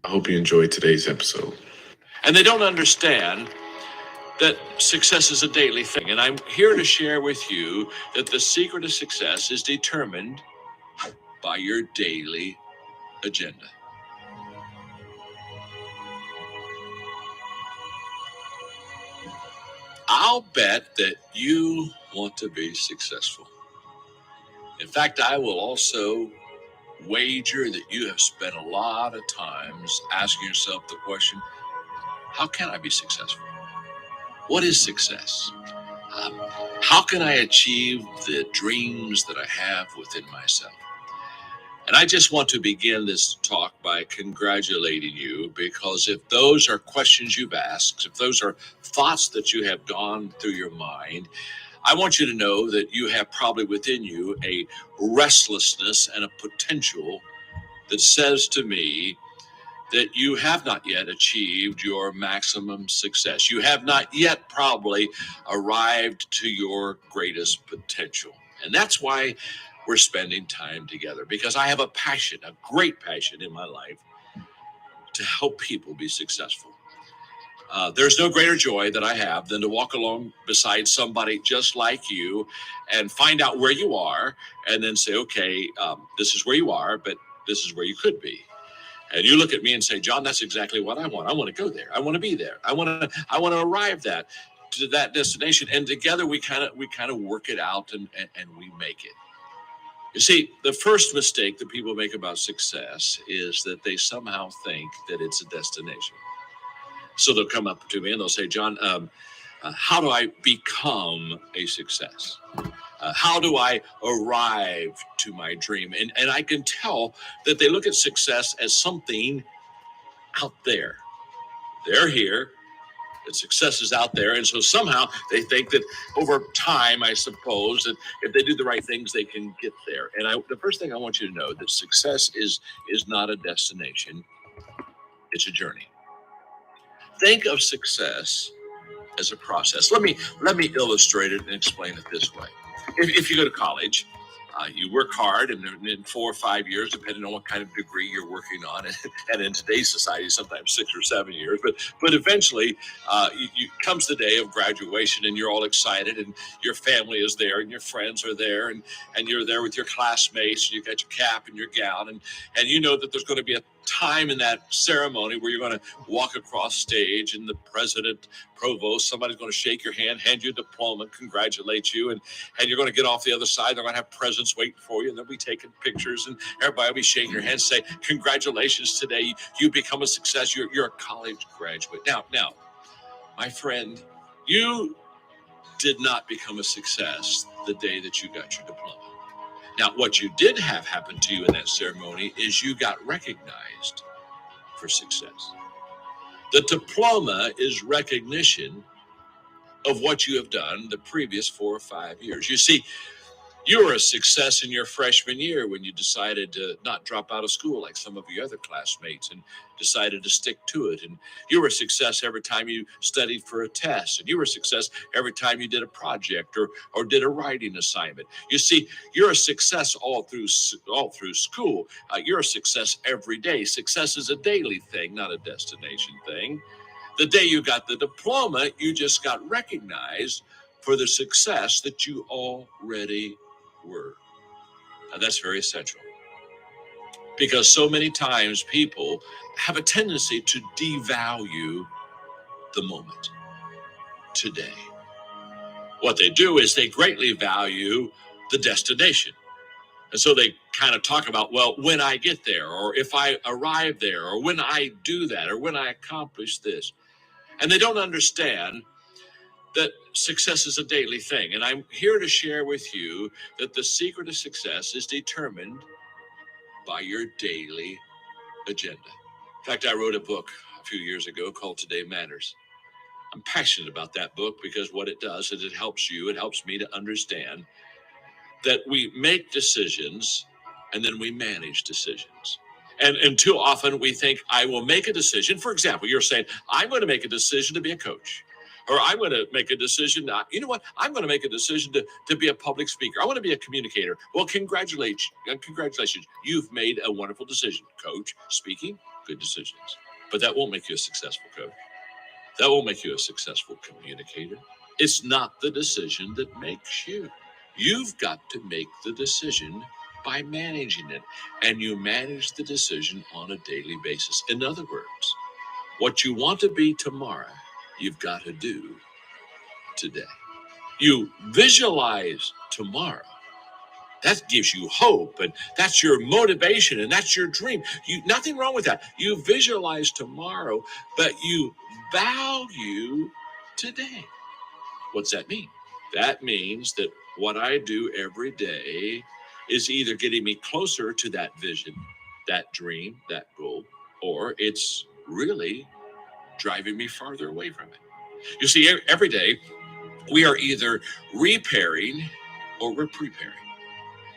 I hope you enjoyed today's episode. And they don't understand that success is a daily thing. And I'm here to share with you that the secret of success is determined by your daily agenda. I'll bet that you want to be successful. In fact, I will also wager that you have spent a lot of times asking yourself the question, how can I be successful? What is success? Um, how can I achieve the dreams that I have within myself? And I just want to begin this talk by congratulating you, because if those are questions you've asked, if those are thoughts that you have gone through your mind, I want you to know that you have probably within you a restlessness and a potential that says to me that you have not yet achieved your maximum success. You have not yet probably arrived to your greatest potential. And that's why we're spending time together, because I have a passion, a great passion in my life to help people be successful. There's no greater joy that I have than to walk along beside somebody just like you and find out where you are and then say, okay, this is where you are, but this is where you could be. And you look at me and say, John, that's exactly what I want. I want to go there. I want to be there. I want to arrive to that destination. And together we kind of work it out and we make it. You see, the first mistake that people make about success is that they somehow think that it's a destination. So they'll come up to me and they'll say, John, how do I become a success? How do I arrive to my dream? And I can tell that they look at success as something out there. They're here. That success is out there. And so somehow they think that over time, I suppose, that if they do the right things, they can get there. And the first thing I want you to know that success is not a destination. It's a journey. Think of success as a process. Let me illustrate it and explain it this way. If you go to college, you work hard, and in 4 or 5 years, depending on what kind of degree you're working on, and in today's society, sometimes 6 or 7 years. But eventually, comes the day of graduation, and you're all excited, and your family is there, and your friends are there, and you're there with your classmates. And you got your cap and your gown, and you know that there's going to be a time in that ceremony where you're going to walk across stage, and the president, provost, somebody's going to shake your hand, hand you a diploma, congratulate you, and you're going to get off the other side. They're going to have presents waiting for you, and they'll be taking pictures, and everybody will be shaking your hand, say, congratulations, today you become a success. You're a college graduate. Now, my friend, you did not become a success the day that you got your diploma. Now, what you did have happen to you in that ceremony is you got recognized for success. The diploma is recognition of what you have done the previous 4 or 5 years. You see, you were a success in your freshman year when you decided to not drop out of school like some of your other classmates and decided to stick to it. And you were a success every time you studied for a test. And you were a success every time you did a project or did a writing assignment. You see, you're a success all through school. You're a success every day. Success is a daily thing, not a destination thing. The day you got the diploma, you just got recognized for the success that you already were. And that's very essential, because so many times people have a tendency to devalue the moment, today. What they do is they greatly value the destination. And so they kind of talk about, well, when I get there, or if I arrive there, or when I do that, or when I accomplish this. And they don't understand that success is a daily thing. And I'm here to share with you that the secret of success is determined by your daily agenda. In fact, I wrote a book a few years ago called Today Matters. I'm passionate about that book because what it does is it helps me to understand that we make decisions and then we manage decisions. And too often we think, I will make a decision. For example, you're saying, I'm going to make a decision to be a coach. Or I'm going to make a decision. You know what? I'm going to make a decision to be a public speaker. I want to be a communicator. Well, congratulations. You've made a wonderful decision. Coach, speaking, good decisions. But that won't make you a successful coach. That won't make you a successful communicator. It's not the decision that makes you. You've got to make the decision by managing it. And you manage the decision on a daily basis. In other words, what you want to be tomorrow, you've got to do today. You visualize tomorrow. That gives you hope, and that's your motivation, and that's your dream. Nothing wrong with that. You visualize tomorrow, but you value today. What's that mean? That means that what I do every day is either getting me closer to that vision, that dream, that goal, or it's really driving me farther away from it. You see, every day we are either repairing or we're preparing.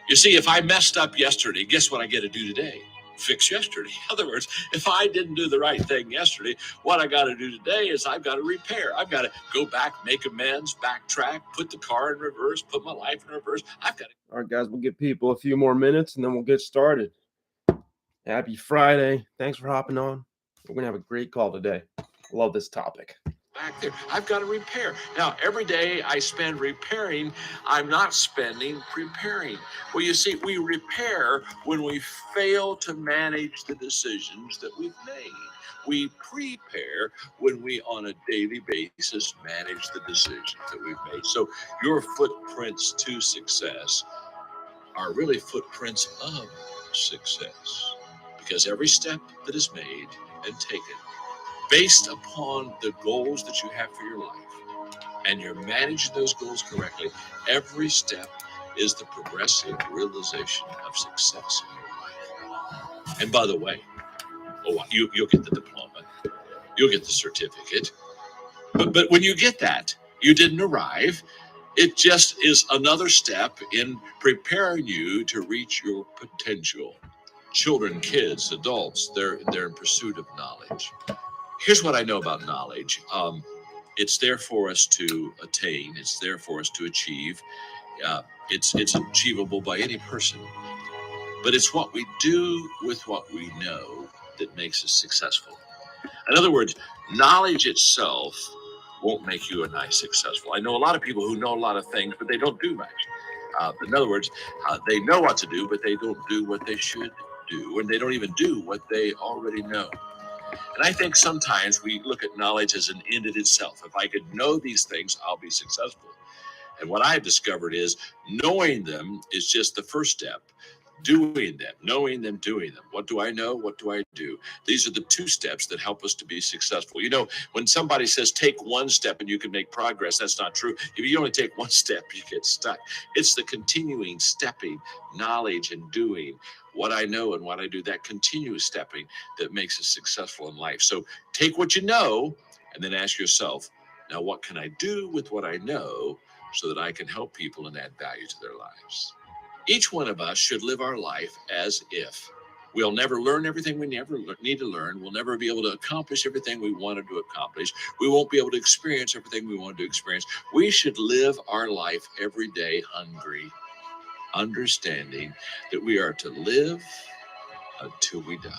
You see, if I messed up yesterday, guess what I get to do today? Fix yesterday. In other words, if I didn't do the right thing yesterday, what I got to do today is I've got to repair. I've got to go back, make amends, backtrack, put the car in reverse, put my life in reverse. I've got to. All right, guys, we'll give people a few more minutes and then we'll get started. Happy Friday. Thanks for hopping on. We're going to have a great call today. Love this topic. Back there, I've got to repair. Now, every day I spend repairing, I'm not spending preparing. Well, you see, we repair when we fail to manage the decisions that we've made. We prepare when we, on a daily basis, manage the decisions that we've made. So your footprints to success are really footprints of success, because every step that is made and taken based upon the goals that you have for your life, and you're managing those goals correctly, every step is the progressive realization of success in your life. And by the way, you'll get the diploma, you'll get the certificate, but when you get that, you didn't arrive. It just is another step in preparing you to reach your potential. Children, kids, adults, they're in pursuit of knowledge. Here's what I know about knowledge. It's there for us to attain. It's there for us to achieve. It's achievable by any person. But it's what we do with what we know that makes us successful. In other words, knowledge itself won't make you and I successful. I know a lot of people who know a lot of things, but they don't do much. In other words, they know what to do, but they don't do what they should do, and they don't even do what they already know. And I think sometimes we look at knowledge as an end in itself. If I could know these things, I'll be successful. And what I've discovered is knowing them is just the first step. Doing them, knowing them, doing them. What do I know? What do I do? These are the two steps that help us to be successful. You know, when somebody says take one step and you can make progress, that's not true. If you only take one step, you get stuck. It's the continuing stepping, knowledge and doing. What I know and what I do, that continuous stepping that makes us successful in life. So take what you know and then ask yourself, now what can I do with what I know so that I can help people and add value to their lives? Each one of us should live our life as if we'll never learn everything we need to learn. We'll never be able to accomplish everything we wanted to accomplish. We won't be able to experience everything we wanted to experience. We should live our life every day hungry, understanding that we are to live until we die.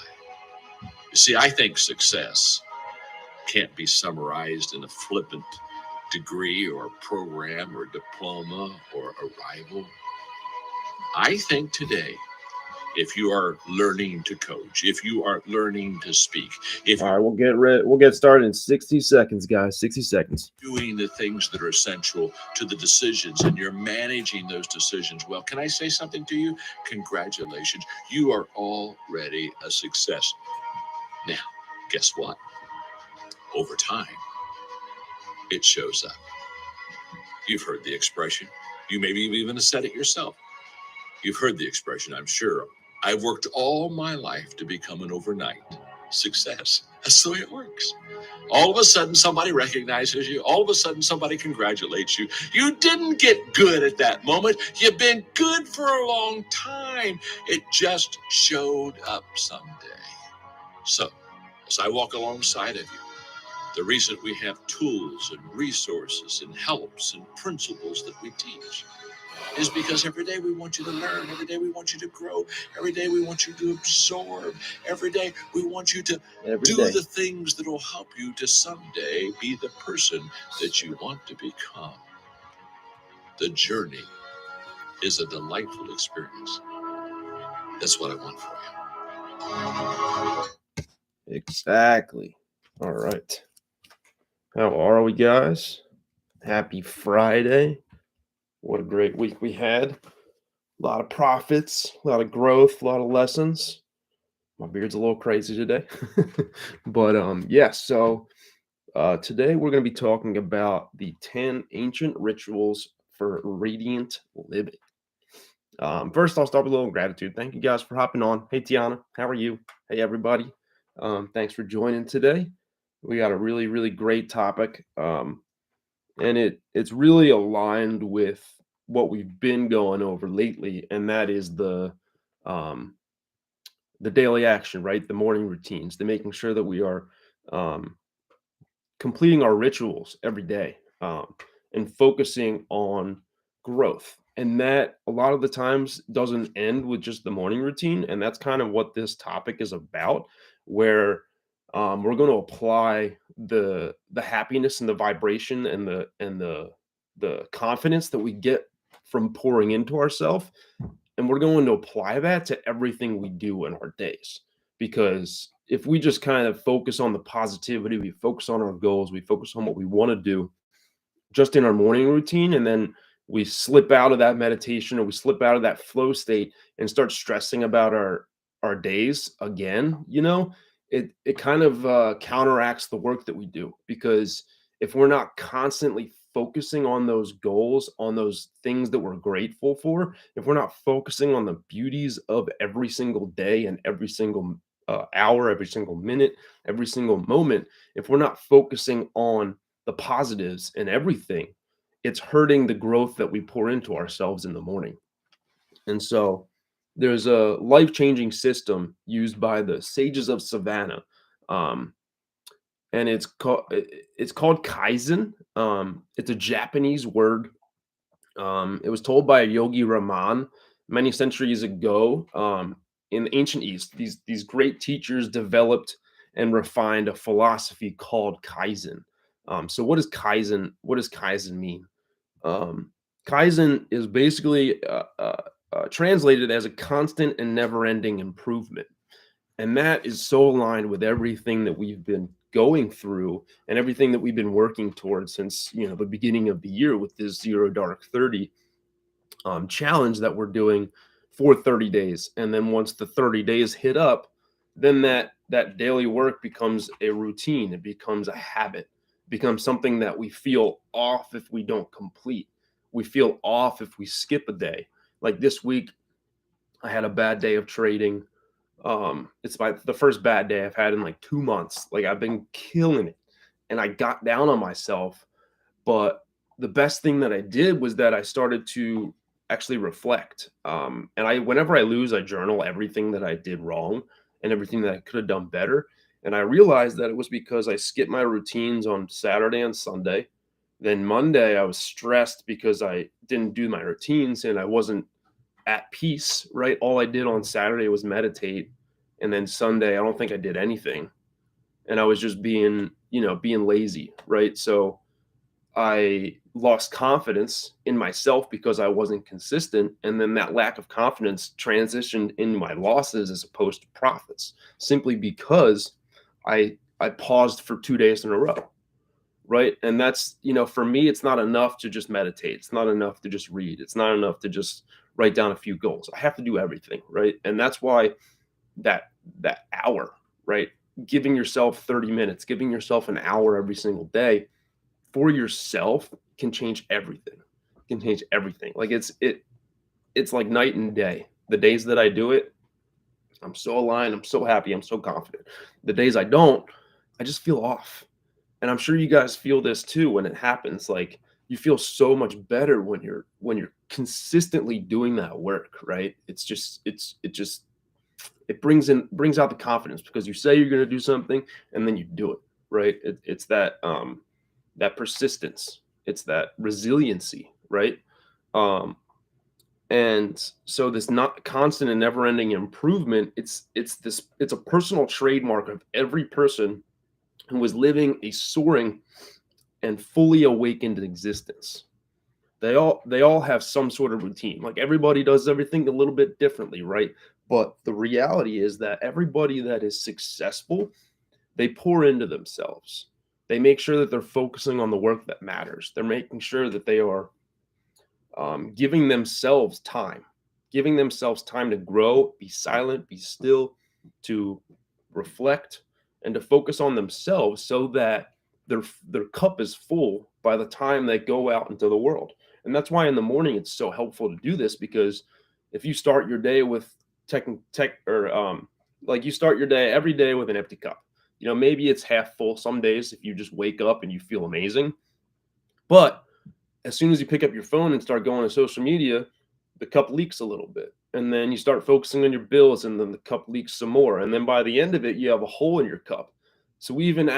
You see, I think success can't be summarized in a flippant degree or program or diploma or arrival. I think today, if you are learning to coach, if you are learning to speak, if All right, we'll get started in 60 seconds, guys. 60 seconds. Doing the things that are essential to the decisions and you're managing those decisions well, can I say something to you? Congratulations. You are already a success. Now, guess what? Over time, it shows up. You've heard the expression. You maybe even said it yourself. You've heard the expression, I'm sure. I've worked all my life to become an overnight success. That's the way it works. All of a sudden, somebody recognizes you. All of a sudden, somebody congratulates you. You didn't get good at that moment. You've been good for a long time. It just showed up someday. So, as I walk alongside of you, The reason we have tools and resources and helps and principles that we teach is because every day we want you to learn, every day we want you to grow, every day we want you to absorb, every day we want you to do the things that will help you to someday be the person that you want to become. The journey is a delightful experience. That's what I want for you. Exactly. All right. How are we, guys? Happy Friday. What a great week we had. A lot of profits, a lot of growth, a lot of lessons. My beard's a little crazy today. But so today we're going to be talking about the 10 ancient rituals for radiant living. First, I'll start with a little gratitude. Thank you guys for hopping on. Hey, Tiana, how are you? Hey, everybody. Thanks for joining today. We got a really, really great topic. And it's really aligned with what we've been going over lately, and that is the daily action, right? The morning routines, the making sure that we are completing our rituals every day, and focusing on growth. And that a lot of the times doesn't end with just the morning routine. And that's kind of what this topic is about, where we're going to apply the happiness and the vibration and the confidence that we get from pouring into ourselves, and we're going to apply that to everything we do in our days. Because if we just kind of focus on the positivity, we focus on our goals, we focus on what we want to do just in our morning routine, and then we slip out of that meditation or we slip out of that flow state and start stressing about our days again, it kind of counteracts the work that we do. Because if we're not constantly focusing on those goals, on those things that we're grateful for, if we're not focusing on the beauties of every single day and every single hour, every single minute, every single moment, if we're not focusing on the positives in everything, it's hurting the growth that we pour into ourselves in the morning. And so there's a life-changing system used by the sages of Savannah. And it's called Kaizen. It's a Japanese word. It was told by Yogi Raman many centuries ago. In the ancient East, these great teachers developed and refined a philosophy called Kaizen. So what does Kaizen mean? Kaizen is basically translated as a constant and never-ending improvement. And that is so aligned with everything that we've been going through and everything that we've been working towards since the beginning of the year with this Zero Dark 30 challenge that we're doing for 30 days. And then once the 30 days hit up, then that daily work becomes a routine. It becomes a habit. It becomes something that we feel off if we don't complete. We feel off if we skip a day. Like this week, I had a bad day of trading. It's the first bad day I've had in like 2 months. Like I've been killing it, and I got down on myself. But the best thing that I did was that I started to actually reflect. And whenever I lose, I journal everything that I did wrong and everything that I could have done better. And I realized that it was because I skipped my routines on Saturday and Sunday. Then Monday, I was stressed because I didn't do my routines and I wasn't at peace, right? All I did on Saturday was meditate. And then Sunday, I don't think I did anything. And I was just being lazy, right? So I lost confidence in myself because I wasn't consistent. And then that lack of confidence transitioned into my losses as opposed to profits, simply because I paused for 2 days in a row. Right. And that's, for me, it's not enough to just meditate. It's not enough to just read. It's not enough to just write down a few goals. I have to do everything. Right. And that's why that hour, right? Giving yourself 30 minutes, giving yourself an hour every single day for yourself can change everything. Can change everything. Like it's like night and day. The days that I do it, I'm so aligned, I'm so happy, I'm so confident. The days I don't, I just feel off. And I'm sure you guys feel this too when it happens. Like you feel so much better when you're consistently doing that work, right? It brings out the confidence because you say you're going to do something and then you do it, right? It's that that persistence, it's that resiliency, right? Um, and so this not constant and never-ending improvement, it's a personal trademark of every person who is living a soaring and fully awakened existence. They all have some sort of routine. Like everybody does everything a little bit differently, right? But the reality is that everybody that is successful, they pour into themselves. They make sure that they're focusing on the work that matters. They're making sure that they are giving themselves time to grow, be silent, be still, to reflect, and to focus on themselves so that their cup is full by the time they go out into the world. And that's why in the morning it's so helpful to do this, because if you start your day with tech or like you start your day every day with an empty cup, maybe it's half full some days if you just wake up and you feel amazing. But as soon as you pick up your phone and start going to social media, the cup leaks a little bit. And then you start focusing on your bills, and then the cup leaks some more. And then by the end of it, you have a hole in your cup. So even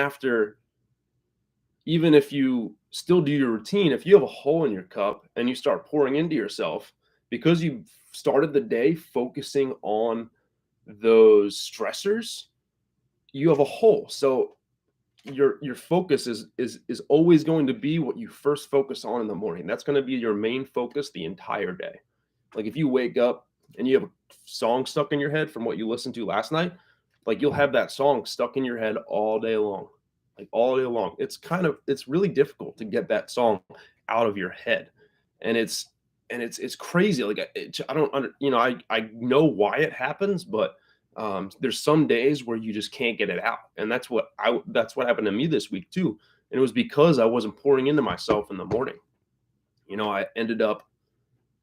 if you still do your routine, if you have a hole in your cup and you start pouring into yourself because you started the day focusing on those stressors, you have a hole. So your focus is always going to be what you first focus on in the morning. That's going to be your main focus the entire day. Like if you wake up and you have a song stuck in your head from what you listened to last night, like you'll have that song stuck in your head all day long. Like all day long. It's really difficult to get that song out of your head. And it's crazy. Like I don't under, I know why it happens, but there's some days where you just can't get it out. And that's what happened to me this week too. And it was because I wasn't pouring into myself in the morning. I ended up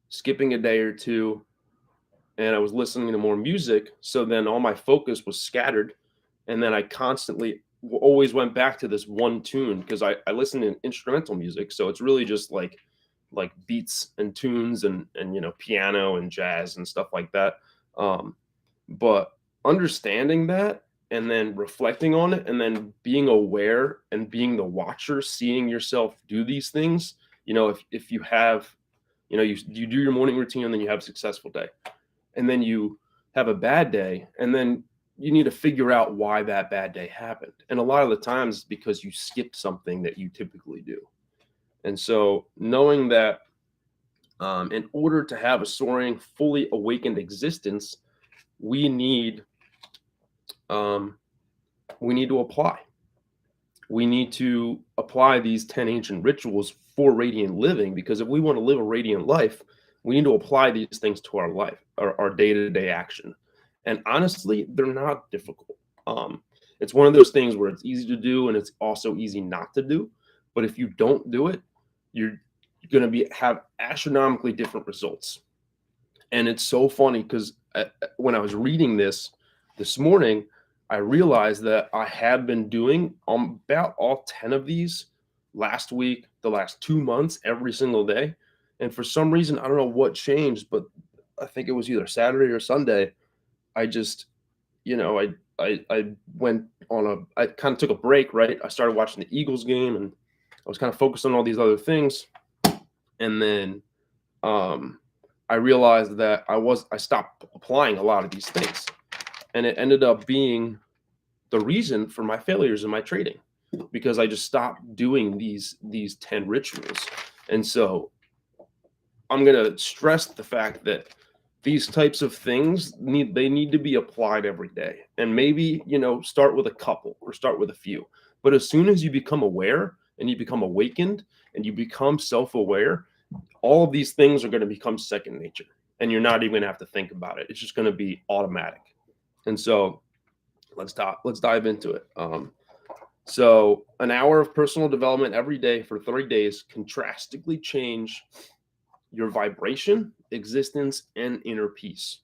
skipping a day or two, and I was listening to more music. So then all my focus was scattered. And then I constantly always went back to this one tune because I listen to instrumental music. So it's really just like beats and tunes and piano and jazz and stuff like that. But understanding that and then reflecting on it and then being aware and being the watcher, seeing yourself do these things, if you have, you do your morning routine and then you have a successful day, and then you have a bad day, and then you need to figure out why that bad day happened. And a lot of the times it's because you skipped something that you typically do. And so knowing that in order to have a soaring, fully awakened existence, we need to apply. We need to apply these 10 ancient rituals for radiant living, because if we want to live a radiant life, we need to apply these things to our life, our day-to-day action. And honestly, they're not difficult. It's one of those things where it's easy to do and it's also easy not to do. But if you don't do it, you're going to have astronomically different results. And it's so funny because when I was reading this morning, I realized that I have been doing about all 10 of these last week, the last 2 months, every single day. And for some reason, I don't know what changed, but I think it was either Saturday or Sunday. I just, I went on I kind of took a break, right? I started watching the Eagles game and I was kind of focused on all these other things. And then I realized that I stopped applying a lot of these things. And it ended up being the reason for my failures in my trading, because I just stopped doing these 10 rituals. And so I'm going to stress the fact that these types of things need to be applied every day. And maybe, start with a couple or start with a few. But as soon as you become aware and you become awakened and you become self-aware, all of these things are going to become second nature, and you're not even going to have to think about it. It's just going to be automatic. And so let's dive into it. So an hour of personal development every day for 30 days can drastically change your vibration, existence, and inner peace.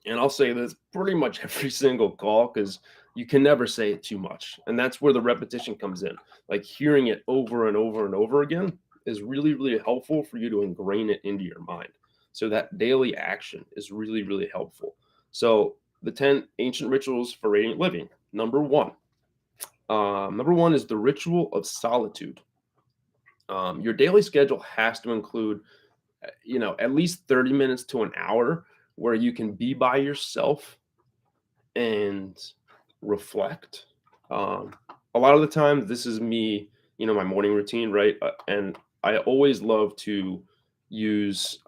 And I'll say this pretty much every single call because you can never say it too much. And that's where the repetition comes in. Like hearing it over and over and over again is really, really helpful for you to ingrain it into your mind. So that daily action is really, really helpful. So the 10 ancient rituals for radiant living. Number 1, Number one is the ritual of solitude. Your daily schedule has to include, at least 30 minutes to an hour where you can be by yourself and reflect. Um, a lot of the time, this is me, my morning routine, right? And I always love to use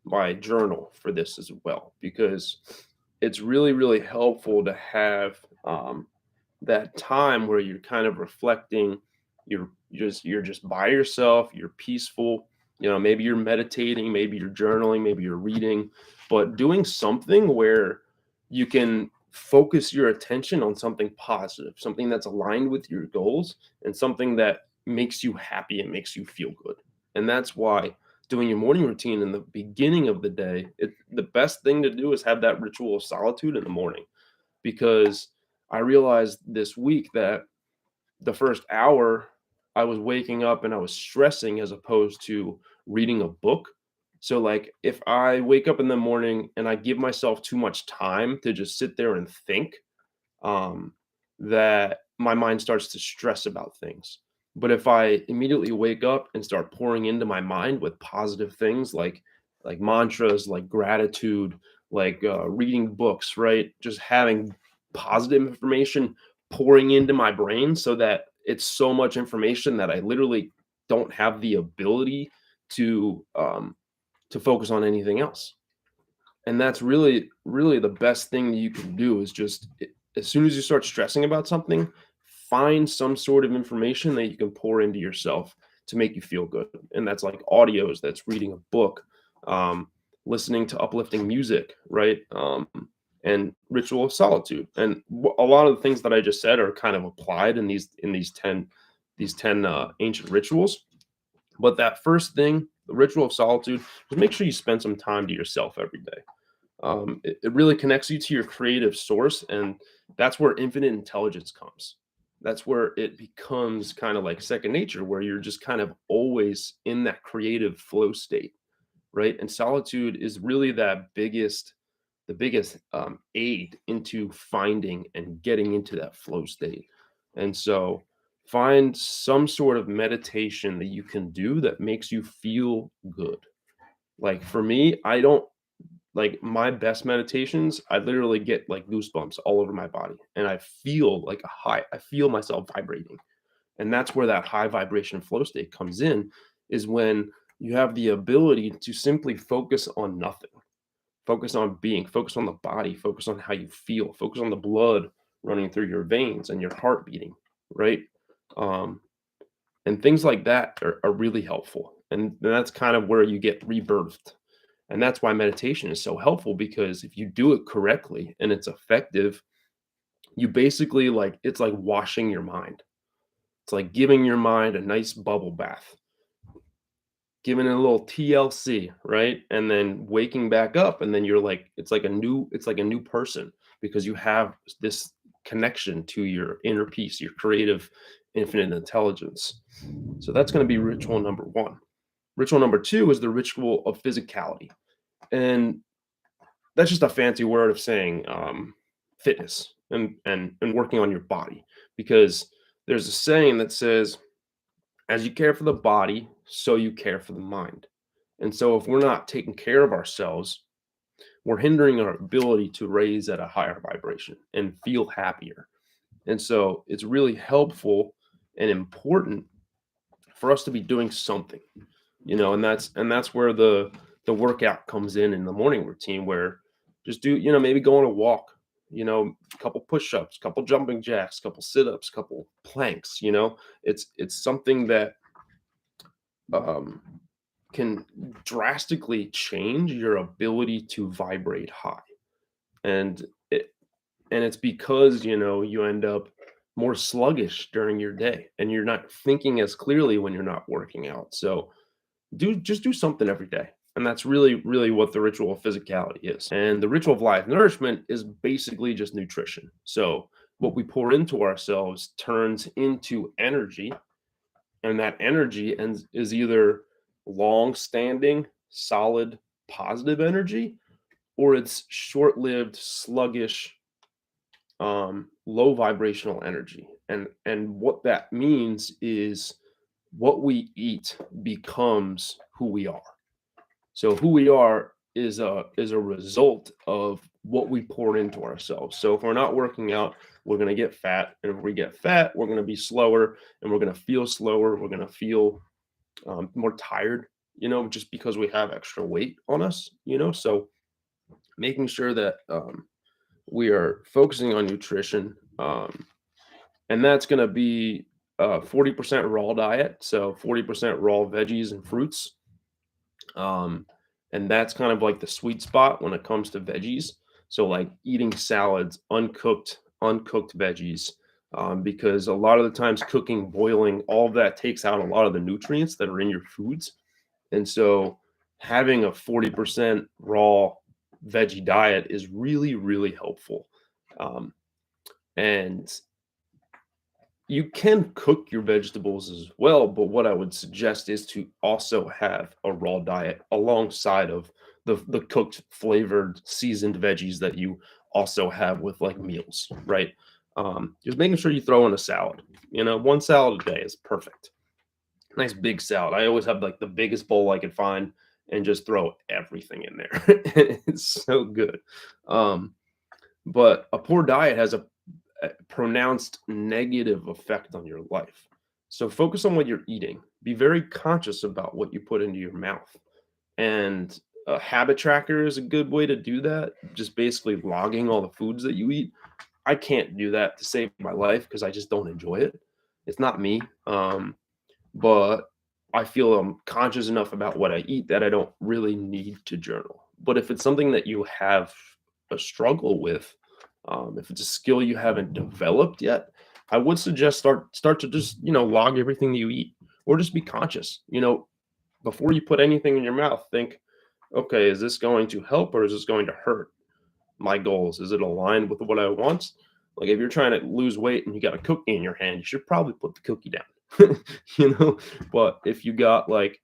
my journal for this as well because it's really, really helpful to have that time where you're kind of reflecting. You're just by yourself. You're peaceful. Maybe you're meditating, maybe you're journaling, maybe you're reading, but doing something where you can focus your attention on something positive, something that's aligned with your goals, and something that makes you happy and makes you feel good. And that's why doing your morning routine in the beginning of the day, the best thing to do is have that ritual of solitude in the morning. Because I realized this week that the first hour I was waking up and I was stressing as opposed to reading a book. So, like, if I wake up in the morning and I give myself too much time to just sit there and think, um, that my mind starts to stress about things. But if I immediately wake up and start pouring into my mind with positive things like mantras, like gratitude, like reading books, right? Just having positive information pouring into my brain so that it's so much information that I literally don't have the ability to focus on anything else. And that's really, really the best thing that you can do is just as soon as you start stressing about something, find some sort of information that you can pour into yourself to make you feel good. And that's like audios, that's reading a book, um, listening to uplifting music, right? And ritual of solitude. And a lot of the things that I just said are kind of applied in these ten ancient rituals. But that first thing, the ritual of solitude, is make sure you spend some time to yourself every day. It really connects you to your creative source, and that's where infinite intelligence comes. That's where it becomes kind of like second nature, where you're just kind of always in that creative flow state, right? And solitude is really the biggest aid into finding and getting into that flow state. And so find some sort of meditation that you can do that makes you feel good. Like for me, I don't like my best meditations, I literally get like goosebumps all over my body and I feel like I feel myself vibrating. And that's where that high vibration flow state comes in, is when you have the ability to simply focus on nothing, focus on being, focus on the body, focus on how you feel, focus on the blood running through your veins and your heart beating, right? Um, and things like that are really helpful. And that's kind of where you get rebirthed. And that's why meditation is so helpful, because if you do it correctly and it's effective, you basically like it's like washing your mind. It's like giving your mind a nice bubble bath, giving it a little TLC, right? And then waking back up and then you're like it's like a new person because you have this connection to your inner peace, your creative infinite intelligence. So that's going to be ritual number 1. Ritual number 2 is the ritual of physicality. And that's just a fancy word of saying fitness and working on your body, because there's a saying that says, as you care for the body, so you care for the mind. And so if we're not taking care of ourselves, we're hindering our ability to raise at a higher vibration and feel happier. And so it's really helpful and important for us to be doing something, and that's where the workout comes in the morning routine, where just do, maybe go on a walk, a couple push-ups, couple jumping jacks, couple sit-ups, couple planks. It's something that um can drastically change your ability to vibrate high. And it and it's because you end up more sluggish during your day and you're not thinking as clearly when you're not working out. So do something every day. And that's really, really what the ritual of physicality is. And the ritual of life nourishment is basically just nutrition. So what we pour into ourselves turns into energy, and that energy is either long-standing, solid, positive energy, or it's short-lived, sluggish, low vibrational energy. And what that means is what we eat becomes who we are. So who we are is a result of what we pour into ourselves. So if we're not working out, we're going to get fat, and if we get fat, we're going to be slower, and we're going to feel slower. We're going to feel more tired, just because we have extra weight on us. So making sure that we are focusing on nutrition, and that's going to be 40% raw diet, so 40% raw veggies and fruits. Um, and that's kind of like the sweet spot when it comes to veggies. So like eating salads, uncooked veggies, because a lot of the times cooking, boiling, all of that takes out a lot of the nutrients that are in your foods. And so having a 40% raw veggie diet is really, really helpful. Um, and you can cook your vegetables as well, but what I would suggest is to also have a raw diet alongside of the cooked, flavored, seasoned veggies that you also have with like meals, right? Just making sure you throw in a salad. One salad a day is perfect. Nice big salad. I always have like the biggest bowl I could find and just throw everything in there. It's so good. Um, but a poor diet has a pronounced negative effect on your life. So focus on what you're eating. Be very conscious about what you put into your mouth. And a habit tracker is a good way to do that. Just basically logging all the foods that you eat. I can't do that to save my life because I just don't enjoy it. It's not me. But I feel I'm conscious enough about what I eat that I don't really need to journal. But if it's something that you have a struggle with, if it's a skill you haven't developed yet, I would suggest start to just log everything that you eat, or just be conscious. Before you put anything in your mouth, think, okay, is this going to help or is this going to hurt my goals? Is it aligned with what I want? Like if you're trying to lose weight and you got a cookie in your hand, you should probably put the cookie down. But if you got like,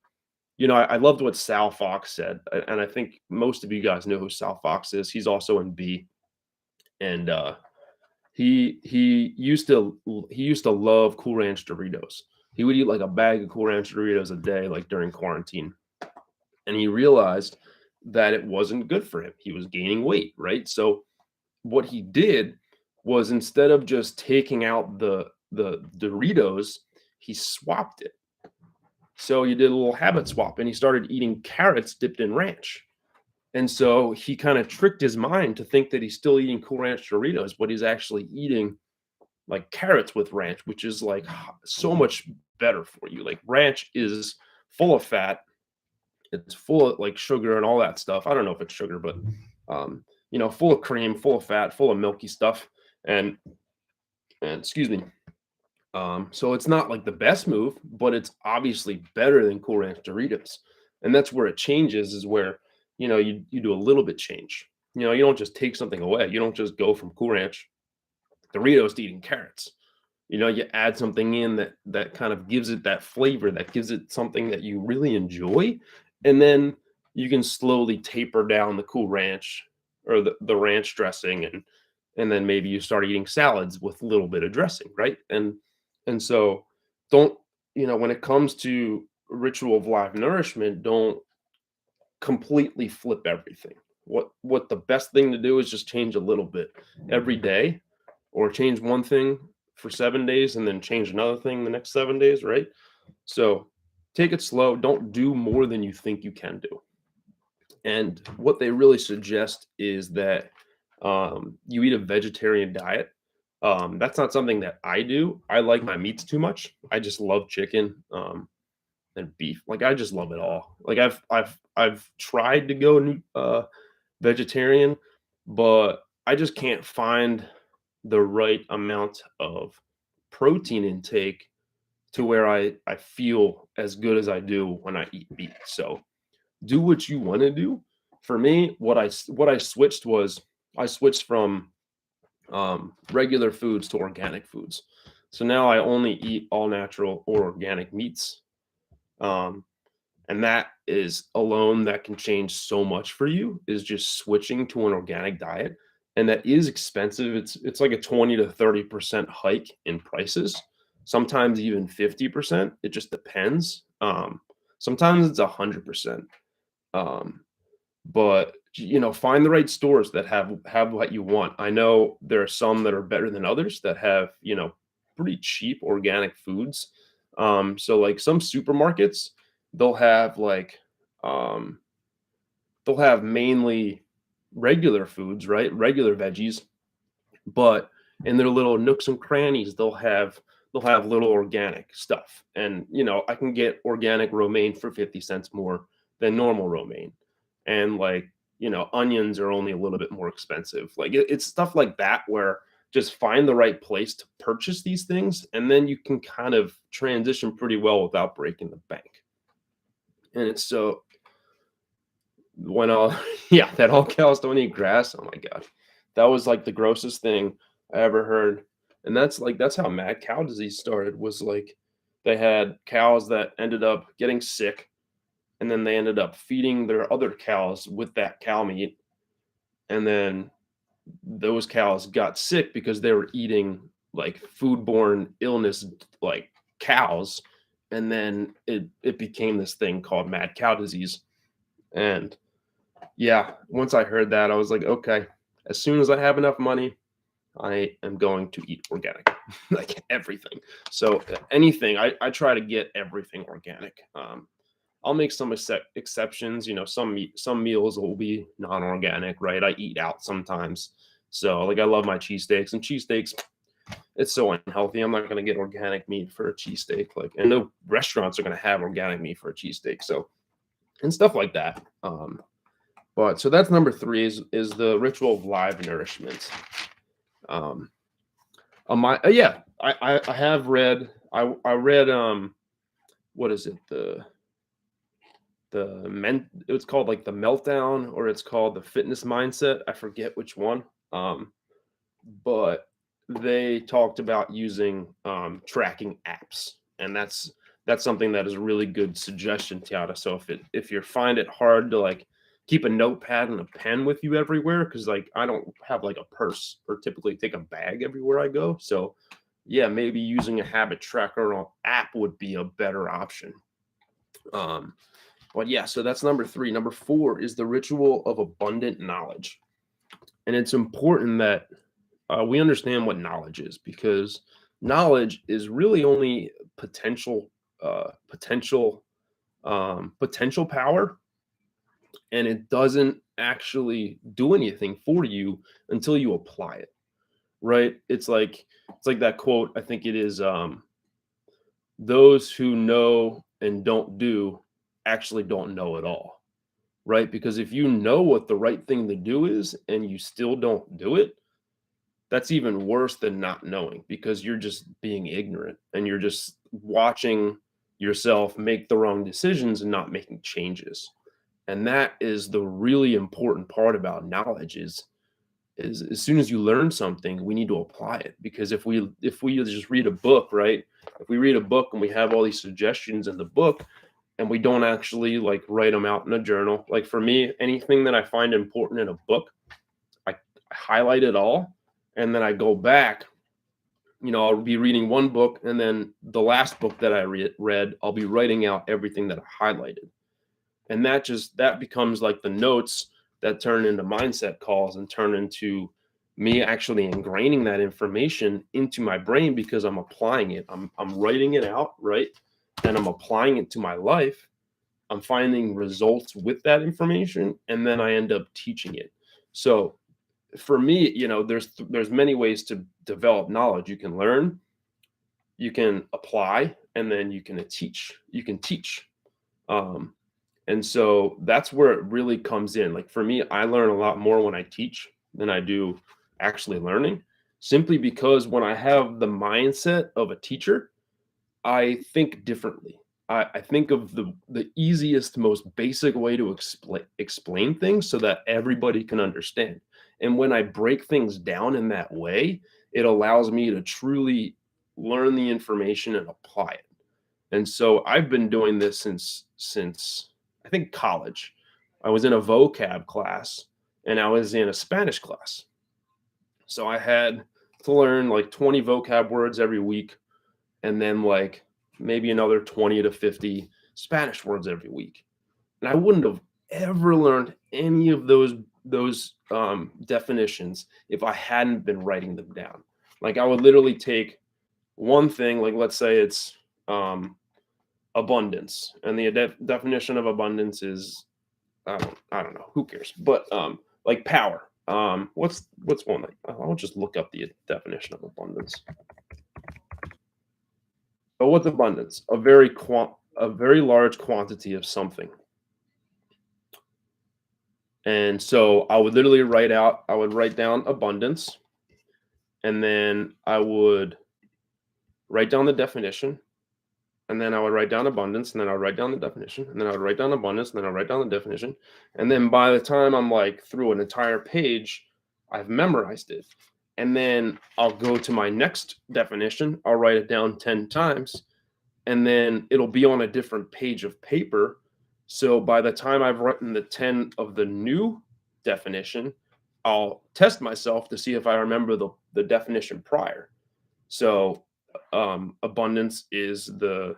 I loved what Sal Fox said, and I think most of you guys know who Sal Fox is. He's also in B, and he used to love Cool Ranch Doritos. He would eat like a bag of Cool Ranch Doritos a day, like during quarantine, and he realized that it wasn't good for him. He was gaining weight, right? So what he did was, instead of just taking out the Doritos, he swapped it. So he did a little habit swap, and he started eating carrots dipped in ranch. And so he kind of tricked his mind to think that he's still eating Cool Ranch Doritos, but he's actually eating like carrots with ranch, which is like so much better for you. Like ranch is full of fat, it's full of like sugar and all that stuff. I don't know if it's sugar, but full of cream, full of fat, full of milky stuff. And excuse me. So it's not like the best move, but it's obviously better than Cool Ranch Doritos. And that's where it changes, is where, you do a little bit change. You don't just take something away. You don't just go from Cool Ranch Doritos to eating carrots. You add something in that kind of gives it that flavor, that gives it something that you really enjoy. And then you can slowly taper down the Cool Ranch or the ranch dressing, and then maybe you start eating salads with a little bit of dressing, right? And so don't, when it comes to ritual of live nourishment, don't completely flip everything. What the best thing to do is just change a little bit every day, or change one thing for 7 days and then change another thing the next 7 days, right? So take it slow. Don't do more than you think you can do. And what they really suggest is that you eat a vegetarian diet. That's not something that I do. I like my meats too much. I just love chicken and beef. Like I just love it all. Like I've tried to go vegetarian, but I just can't find the right amount of protein intake to where I feel as good as I do when I eat meat. So do what you want to do. For me, what I switched was, I switched from regular foods to organic foods. So now I only eat all natural or organic meats. Um, and that is alone, that can change so much for you, is just switching to an organic diet. and that is expensive. It's like a 20 to 30% hike in prices, sometimes even 50%. It just depends. Sometimes it's 100%. Um, but find the right stores that have what you want. I know there are some that are better than others that have pretty cheap organic foods. So like some supermarkets, they'll have like um, they'll have mainly regular foods, right? Regular veggies, but in their little nooks and crannies, they'll have little organic stuff. And I can get organic romaine for 50 cents more than normal romaine. And like, onions are only a little bit more expensive. Like it's stuff like that where just find the right place to purchase these things, and then you can kind of transition pretty well without breaking the bank. And it's so when yeah, that all cows don't eat grass. Oh my god. That was like the grossest thing I ever heard. And that's how mad cow disease started, was like they had cows that ended up getting sick, and then they ended up feeding their other cows with that cow meat, and then those cows got sick because they were eating like foodborne illness, like cows, and then it became this thing called mad cow disease. And yeah, once I heard that, I was like, okay, as soon as I have enough money, I am going to eat organic, like everything. So anything, I try to get everything organic. I'll make some exceptions. Some meals will be non-organic, right? I eat out sometimes, so like I love my cheesesteaks, and cheesesteaks, it's so unhealthy. I'm not going to get organic meat for a cheesesteak. Like, and no restaurants are going to have organic meat for a cheesesteak. So and stuff like that. But so that's number three is the ritual of live nourishment. Um, yeah, I have read I read what is it, it's called like the meltdown, or it's called the fitness mindset. I forget which one. But they talked about using tracking apps, and that's something that is a really good suggestion, Tiara. So if you find it hard to like keep a notepad and a pen with you everywhere, because like I don't have like a purse or typically take a bag everywhere I go. So yeah, maybe using a habit tracker or app would be a better option. But yeah, so that's number three. Number four is the ritual of abundant knowledge. And it's important that we understand what knowledge is, because knowledge is really only potential power, and it doesn't actually do anything for you until you apply it, right? It's like that quote. I think it is, those who know and don't do actually don't know at all, right? Because if you know what the right thing to do is and you still don't do it, that's even worse than not knowing, because you're just being ignorant and you're just watching yourself make the wrong decisions and not making changes. And that is the really important part about knowledge, is as soon as you learn something, we need to apply it. Because if we just read a book, right? If we read a book and we have all these suggestions in the book and we don't actually like write them out in a journal, like for me, anything that I find important in a book, I highlight it all, and then I go back. I'll be reading one book, and then the last book that I read, I'll be writing out everything that I highlighted. And that becomes like the notes that turn into mindset calls and turn into me actually ingraining that information into my brain, because I'm applying it. I'm writing it out, right? And I'm applying it to my life. I'm finding results with that information, and then I end up teaching it. So for me, there's many ways to develop knowledge. You can learn, you can apply, and then you can teach. Um, and so that's where it really comes in. Like for me, I learn a lot more when I teach than I do actually learning, simply because when I have the mindset of a teacher, I think differently. I think of the easiest, most basic way to explain things so that everybody can understand. And when I break things down in that way, it allows me to truly learn the information and apply it. And so I've been doing this since I think college. I was in a vocab class and I was in a Spanish class. So I had to learn like 20 vocab words every week, and then like maybe another 20 to 50 Spanish words every week. And I wouldn't have ever learned any of those definitions if I hadn't been writing them down. Like I would literally take one thing, like let's say it's um, abundance, and the definition of abundance is I don't know, who cares? But like power. What's one? Like, I'll just look up the definition of abundance. But what's abundance? A very large quantity of something. And so I would literally I would write down abundance, and then I would write down the definition, and then I would write down abundance, and then I would write down the definition, and then I would write down abundance, and then I'd write down the definition. And then by the time I'm like through an entire page, I've memorized it. And then I'll go to my next definition, I'll write it down 10 times, and then it'll be on a different page of paper. So by the time I've written the 10 of the new definition, I'll test myself to see if I remember the definition prior. So abundance is a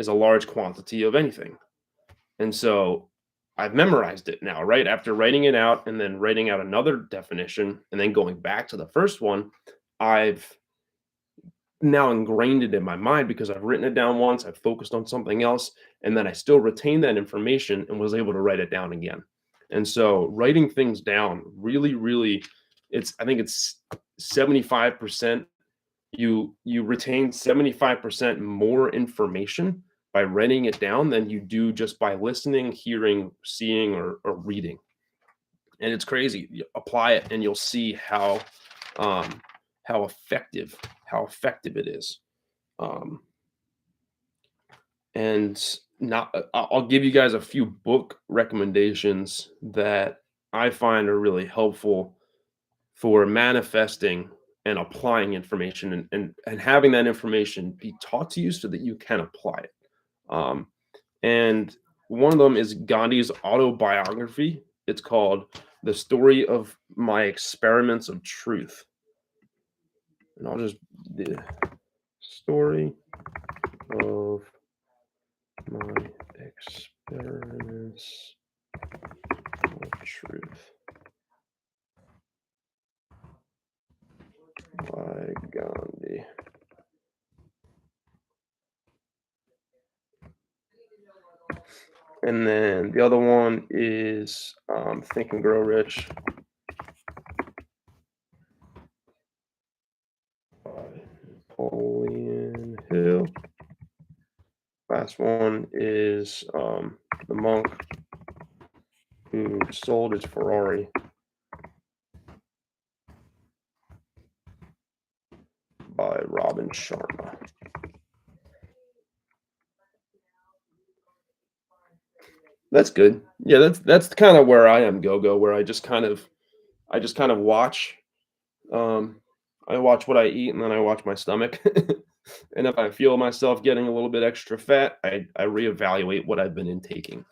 large quantity of anything. And so I've memorized it now, right? After writing it out and then writing out another definition and then going back to the first one, I've now ingrained it in my mind because I've written it down once, I've focused on something else, and then I still retain that information and was able to write it down again. And so writing things down really, really, I think it's 75%. You retain 75% more information by writing it down than you do just by listening, hearing, seeing, or reading. And it's crazy. You apply it and you'll see um, how effective it is. And not I'll give you guys a few book recommendations that I find are really helpful for manifesting and applying information, and having that information be taught to you so that you can apply it. Um, and one of them is Gandhi's autobiography. It's called The Story of My Experiments of Truth. And I'll just the story of my experiments of truth by Gandhi. And then the other one is Think and Grow Rich by Napoleon Hill. Last one is The Monk Who Sold His Ferrari by Robin Sharma. That's good. Yeah, that's kind of where I am, Go, where I just kind of watch. I watch what I eat, and then I watch my stomach. And if I feel myself getting a little bit extra fat, I reevaluate what I've been intaking.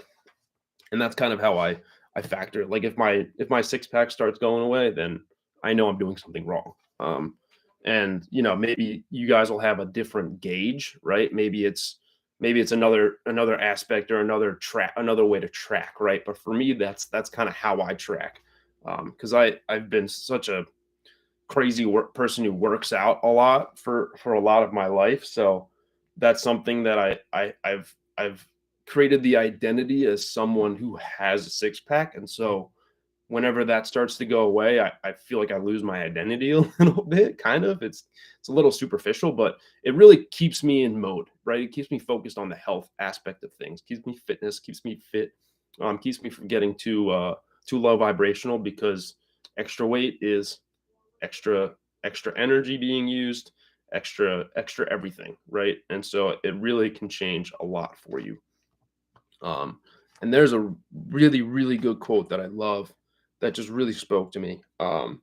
And that's kind of how I factor it. Like if my six pack starts going away, then I know I'm doing something wrong. And maybe you guys will have a different gauge, right? Maybe it's another aspect or another way to track, right? But for me, that's kind of how I track, because I've been such a crazy person who works out a lot for a lot of my life. So that's something that I've created the identity as someone who has a six pack. And so whenever that starts to go away, I feel like I lose my identity a little bit. Kind of, it's a little superficial, but it really keeps me in mode, right? It keeps me focused on the health aspect of things, keeps me fitness, keeps me fit, keeps me from getting too low vibrational, because extra weight is extra energy being used, extra everything, right? And so it really can change a lot for you. And there's a really, really good quote that I love that just really spoke to me. And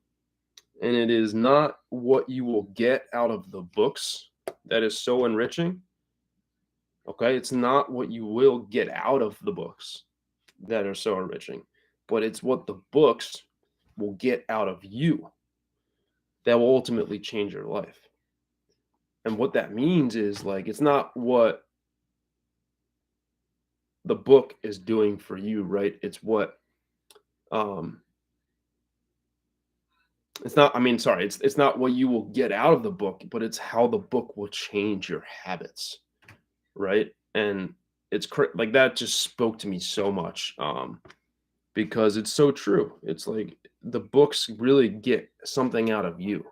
it is, not what you will get out of the books that is so enriching. Okay. It's not what you will get out of the books that are so enriching, but it's what the books will get out of you that will ultimately change your life. And what that means is, like, it's not what the book is doing for you, right? It's what um it's not, I mean, sorry, it's not what you will get out of the book, but it's how the book will change your habits, right? And like that just spoke to me so much, because it's so true. It's like the books really get something out of you,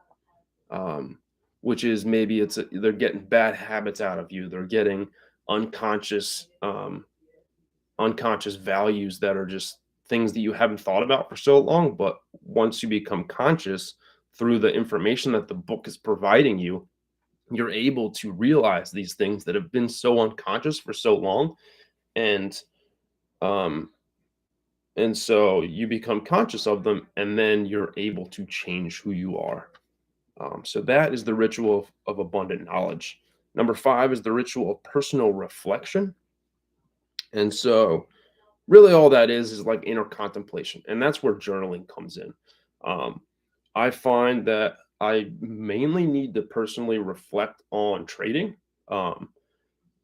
um, which is maybe they're getting bad habits out of you. They're getting unconscious unconscious values that are just things that you haven't thought about for so long. But once you become conscious through the information that the book is providing you, you're able to realize these things that have been so unconscious for so long. And um and so you become conscious of them, and then you're able to change who you are. So that is the ritual of abundant knowledge. Number 5 is the ritual of personal reflection. And so really all that is like inner contemplation, and that's where journaling comes in. um, I find that I mainly need to personally reflect on trading, um,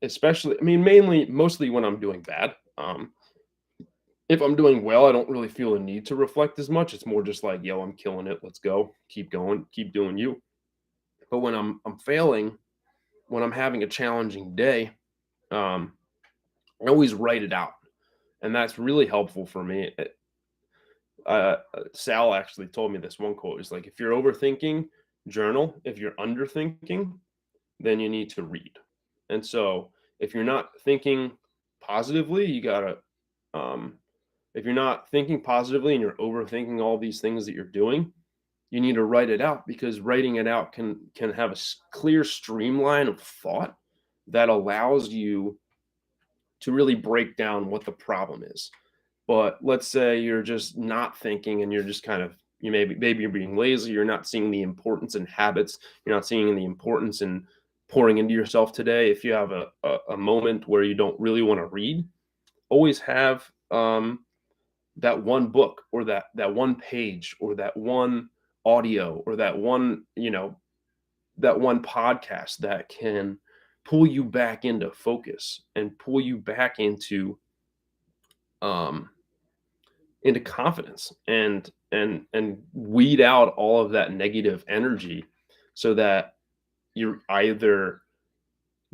especially, I mean, mainly mostly when I'm doing bad. If I'm doing well, I don't really feel a need to reflect as much. It's more just like, yo, I'm killing it, let's go, keep going, keep doing you. But when I'm failing, when I'm having a challenging day, um, I always write it out, and that's really helpful for me. Sal actually told me this one quote. It's like, if you're overthinking, journal. If you're underthinking, then you need to read. And so if you're not thinking positively, you gotta, um, if you're not thinking positively and you're overthinking all these things that you're doing, you need to write it out, because writing it out can have a clear streamline of thought that allows you to really break down what the problem is. But let's say you're just not thinking, and you're just kind of, you maybe you're being lazy, you're not seeing the importance in habits, you're not seeing the importance in pouring into yourself today. If you have a moment where you don't really want to read, always have that one book, or that one page, or that one audio, or that one, that one podcast that can pull you back into focus and pull you back um into confidence, and weed out all of that negative energy, so that you're either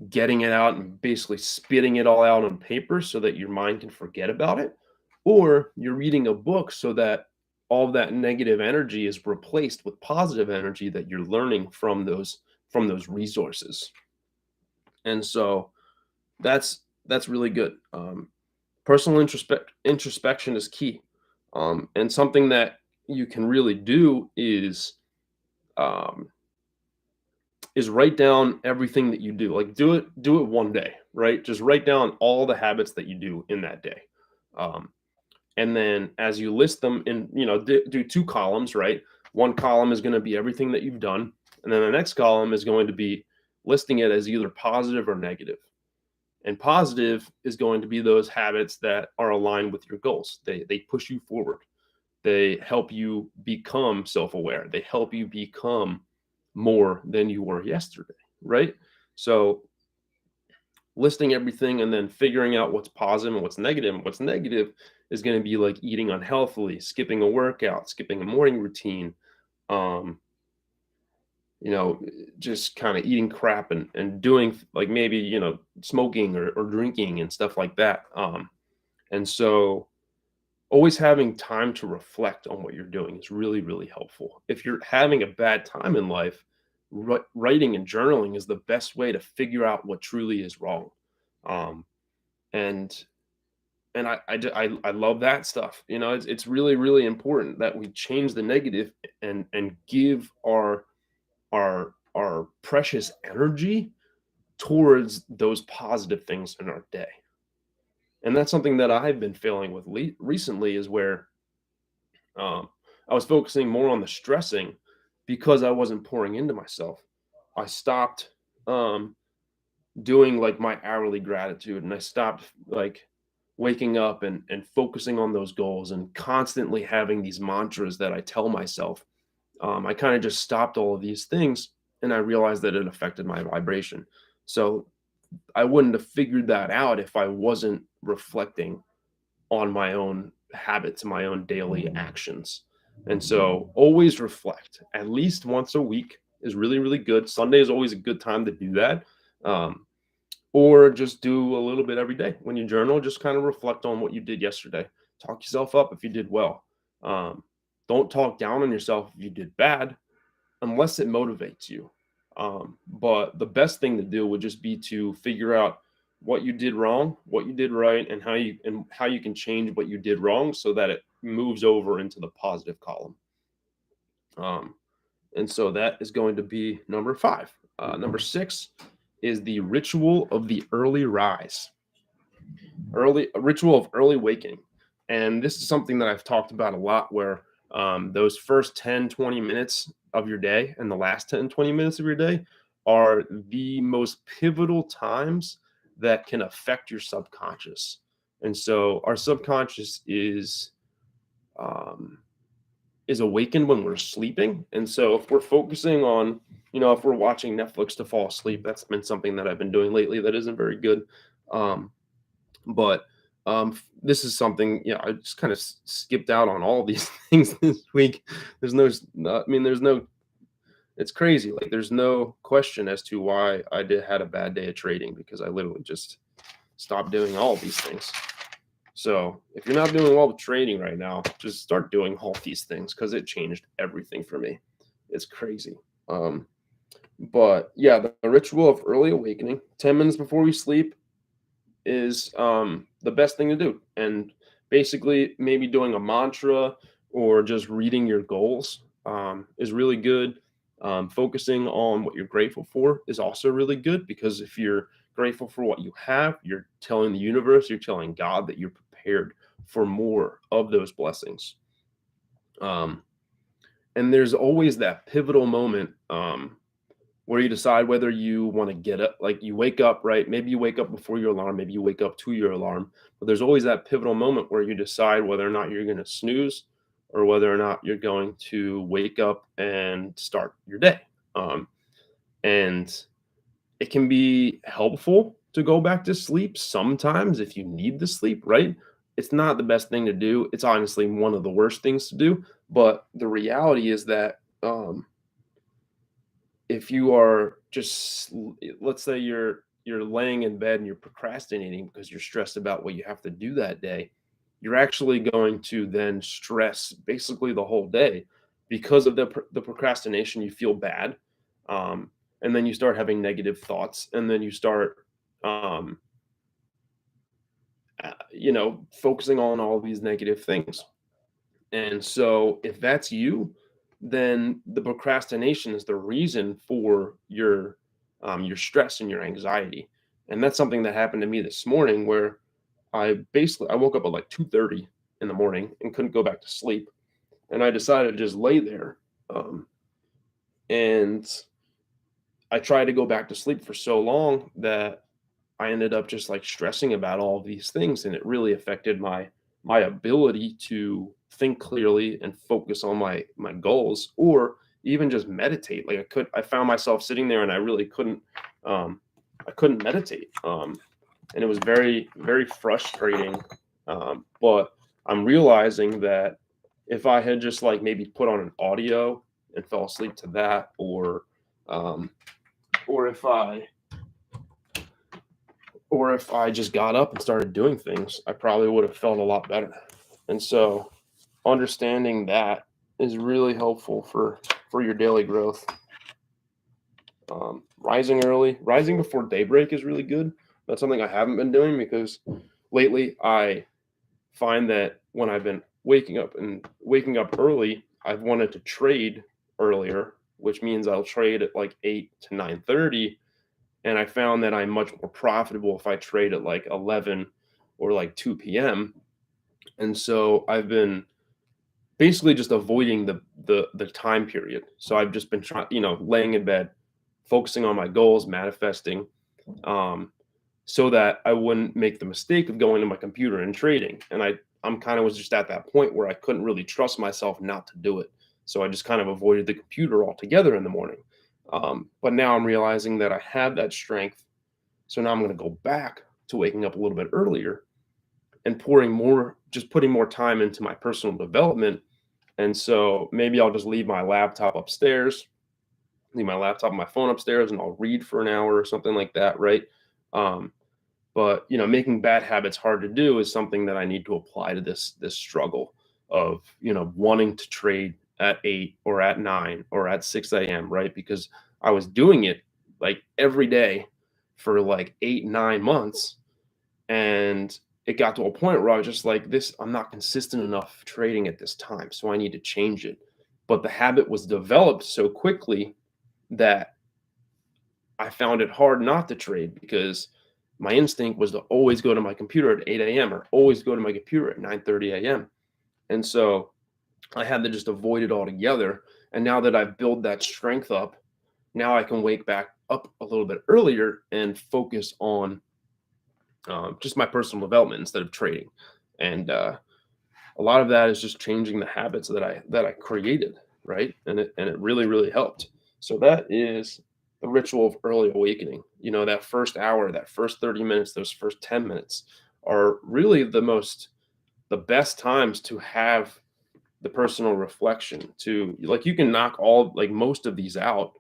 getting it out and basically spitting it all out on paper so that your mind can forget about it, or you're reading a book so that all of that negative energy is replaced with positive energy that you're learning from those resources. And so that's really good. Personal introspection is key. And something that you can really do um, is write down everything that you do. Like, do it one day, right? Just write down all the habits that you do in that day. Um, and then as you list them in, do 2 columns, right? One column is going to be everything that you've done, and then the next column is going to be listing it as either positive or negative. And positive is going to be those habits that are aligned with your goals. They push you forward. They help you become self-aware. They help you become more than you were yesterday, right? So listing everything and then figuring out what's positive and what's negative. And what's negative is going to be like eating unhealthily, skipping a workout, skipping a morning routine, um, just kind of eating crap, and doing, like, maybe, smoking or drinking and stuff like that. And so always having time to reflect on what you're doing is really, really helpful. If you're having a bad time in life, writing and journaling is the best way to figure out what truly is wrong. Um, and I love that stuff. It's really, really important that we change the negative, and give our precious energy towards those positive things in our day. And that's something that I've been failing with recently, is where um, I was focusing more on the stressing because I wasn't pouring into myself. I stopped doing like my hourly gratitude, and I stopped like waking up and focusing on those goals and constantly having these mantras that I tell myself, I kind of just stopped all of these things and I realized that it affected my vibration. So I wouldn't have figured that out if I wasn't reflecting on my own habits, my own daily actions. And so always reflect at least once a week is really, really good. Sunday is always a good time to do that. Um, or just do a little bit every day. When you journal, just kind of reflect on what you did yesterday. Talk yourself up if you did well. Um, don't talk down on yourself if you did bad, unless it motivates you. But the best thing to do would just be to figure out what you did wrong, what you did right, and how you can change what you did wrong so that it moves over into the positive column. Um, and so that is going to be number 5. Number 6 is the ritual of the early rise, early a ritual of early waking. And this is something that I've talked about a lot where those first 10-20 minutes of your day and the last 10-20 minutes of your day are the most pivotal times that can affect your subconscious. And so our subconscious um, is awakened when we're sleeping. And so if we're focusing on, if we're watching Netflix to fall asleep, that's been something that I've been doing lately that isn't very good. But this is something, I just kind of skipped out on all these things this week. There's no, it's crazy. Like there's no question as to why I had a bad day of trading because I literally just stopped doing all of these things. So if you're not doing well with trading right now, just start doing all these things because it changed everything for me. It's crazy. But yeah, the ritual of early awakening, 10 minutes before we sleep, is the best thing to do. And basically, maybe doing a mantra or just reading your goals is really good. Focusing on what you're grateful for is also really good because if you're grateful for what you have, you're telling the universe, you're telling God that you're prepared for more of those blessings. And there's always that pivotal moment where you decide whether you want to get up, like you wake up, right? Maybe you wake up before your alarm, maybe you wake up to your alarm, but there's always that pivotal moment where you decide whether or not you're going to snooze or whether or not you're going to wake up and start your day. And it can be helpful to go back to sleep sometimes if you need the sleep, right? It's not the best thing to do. It's honestly one of the worst things to do. But the reality is that if you are just, let's say you're laying in bed and you're procrastinating because you're stressed about what you have to do that day, you're actually going to then stress basically the whole day because of the procrastination. You feel bad, and then you start having negative thoughts, and then you start focusing on all these negative things. And so if that's you, then the procrastination is the reason for your stress and your anxiety. And that's something that happened to me this morning where I woke up at like 2:30 in the morning and couldn't go back to sleep. And I decided to just lay there. And I tried to go back to sleep for so long that I ended up just like stressing about all of these things, and it really affected my ability to think clearly and focus on my goals, or even just meditate. Like I found myself sitting there and I couldn't meditate, and it was very, very frustrating. But I'm realizing that if I had just like maybe put on an audio and fell asleep to that, um, or if I just got up and started doing things, I probably would have felt a lot better. And so understanding that is really helpful for your daily growth. Rising before daybreak is really good. That's something I haven't been doing because lately I find that when I've been waking up early, I've wanted to trade earlier, which means I'll trade at like 8 to 9:30. And I found that I'm much more profitable if I trade at like 11 or like 2 p.m. And so I've been basically just avoiding the time period. So I've just been laying in bed, focusing on my goals, manifesting. so that I wouldn't make the mistake of going to my computer and trading. And I'm kind of was just at that point where I couldn't really trust myself not to do it. So I just kind of avoided the computer altogether in the morning. But now I'm realizing that I have that strength. So now I'm going to go back to waking up a little bit earlier and putting more time into my personal development. And so maybe I'll just leave my laptop upstairs, leave my laptop and my phone upstairs, and I'll read for an hour or something like that, right? Um, but making bad habits hard to do is something that I need to apply to this struggle of wanting to trade at 8 or at 9 or at 6 a.m., right? Because I was doing it like every day for like 8, 9 months, and it got to a point where I was just like, this, I'm not consistent enough trading at this time, so I need to change it. But the habit was developed so quickly that I found it hard not to trade, because my instinct was to always go to my computer at 8 a.m. or always go to my computer at 9:30 a.m. And so I had to just avoid it altogether. And now that I've built that strength up, now I can wake back up a little bit earlier and focus on just my personal development instead of trading. And a lot of that is just changing the habits that I created, right? And it really helped. So that is the ritual of early awakening. That first hour, that first 30 minutes, those first 10 minutes are really the best times to have the personal reflection, to like, you can knock all, like, most of these out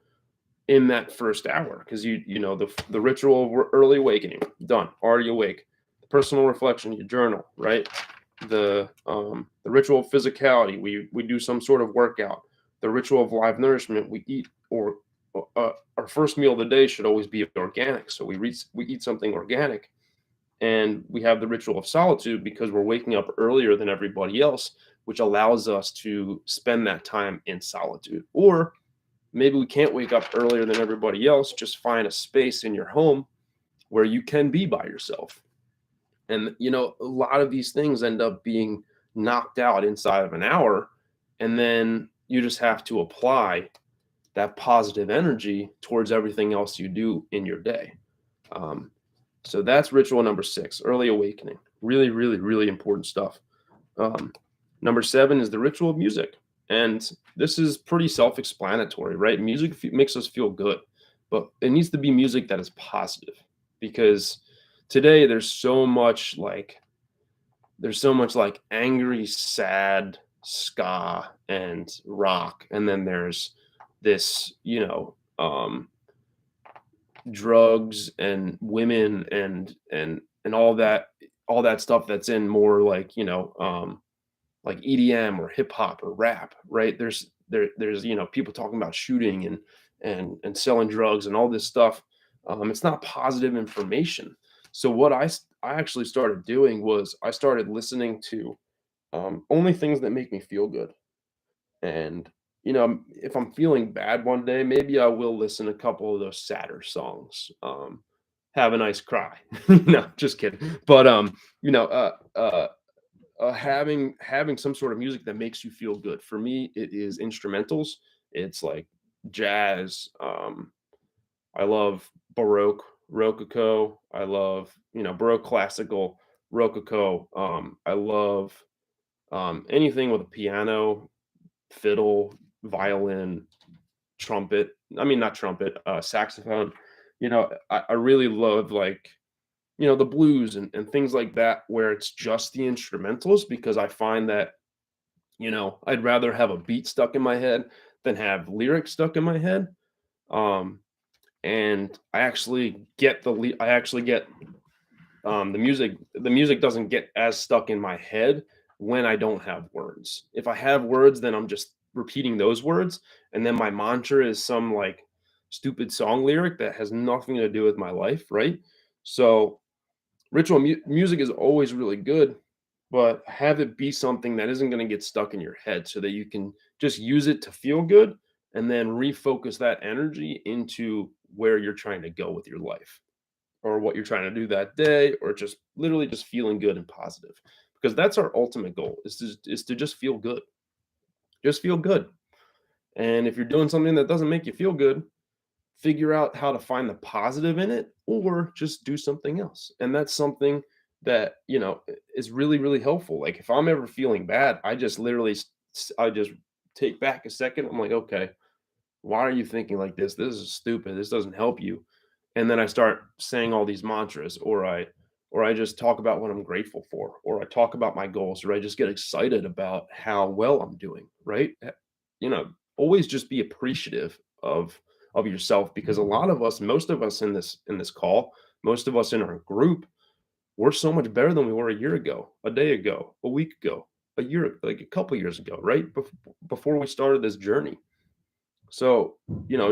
in that first hour, because the ritual of early awakening, done, already awake. The personal reflection, you journal, right? The ritual of physicality, we do some sort of workout. The ritual of live nourishment, we eat, or our first meal of the day should always be organic, so we eat something organic. And we have the ritual of solitude, because we're waking up earlier than everybody else, which allows us to spend that time in solitude. Or maybe we can't wake up earlier than everybody else, just find a space in your home where you can be by yourself. And a lot of these things end up being knocked out inside of an hour, and then you just have to apply that positive energy towards everything else you do in your day. Um, so that's ritual number 6, early awakening. Really important stuff. Number 7 is the ritual of music. And this is pretty self-explanatory, right? Music makes us feel good, but it needs to be music that is positive, because today there's so much like angry, sad ska and rock, and then there's this, drugs and women and all that stuff that's in more like, like EDM or hip hop or rap, right? There's people talking about shooting and selling drugs and all this stuff. It's not positive information. So what I actually started doing was I started listening to only things that make me feel good. And if I'm feeling bad one day, maybe I will listen to a couple of those sadder songs. Have a nice cry. No, just kidding. But you know, having some sort of music that makes you feel good. For me, it is instrumentals. It's like jazz. I love Baroque, Rococo. I love, Baroque classical, Rococo. I love anything with a piano, fiddle, violin, trumpet. I mean, not trumpet, saxophone. I really love, like, the blues and things like that, where it's just the instrumentals, because I find that, I'd rather have a beat stuck in my head than have lyrics stuck in my head. Um, and I actually get the music doesn't get as stuck in my head when I don't have words. If I have words, then I'm just repeating those words, and then my mantra is some like stupid song lyric that has nothing to do with my life, right? So music is always really good, but have it be something that isn't going to get stuck in your head, so that you can just use it to feel good, and then refocus that energy into where you're trying to go with your life, or what you're trying to do that day, or just literally just feeling good and positive, because that's our ultimate goal, is to just feel good. Just feel good. And if you're doing something that doesn't make you feel good, figure out how to find the positive in it or just do something else. And that's something that, is really, really helpful. Like if I'm ever feeling bad, I just literally, I just take back a second. I'm like, okay, why are you thinking like this? This is stupid. This doesn't help you. And then I start saying all these mantras, or I just talk about what I'm grateful for, or I talk about my goals, or I just get excited about how well I'm doing, right? You know, always just be appreciative of yourself, because a lot of us, most of us in this call, most of us in our group, we're so much better than we were a year ago, a day ago, a week ago, a year, like a couple years ago, right? Before we started this journey. So,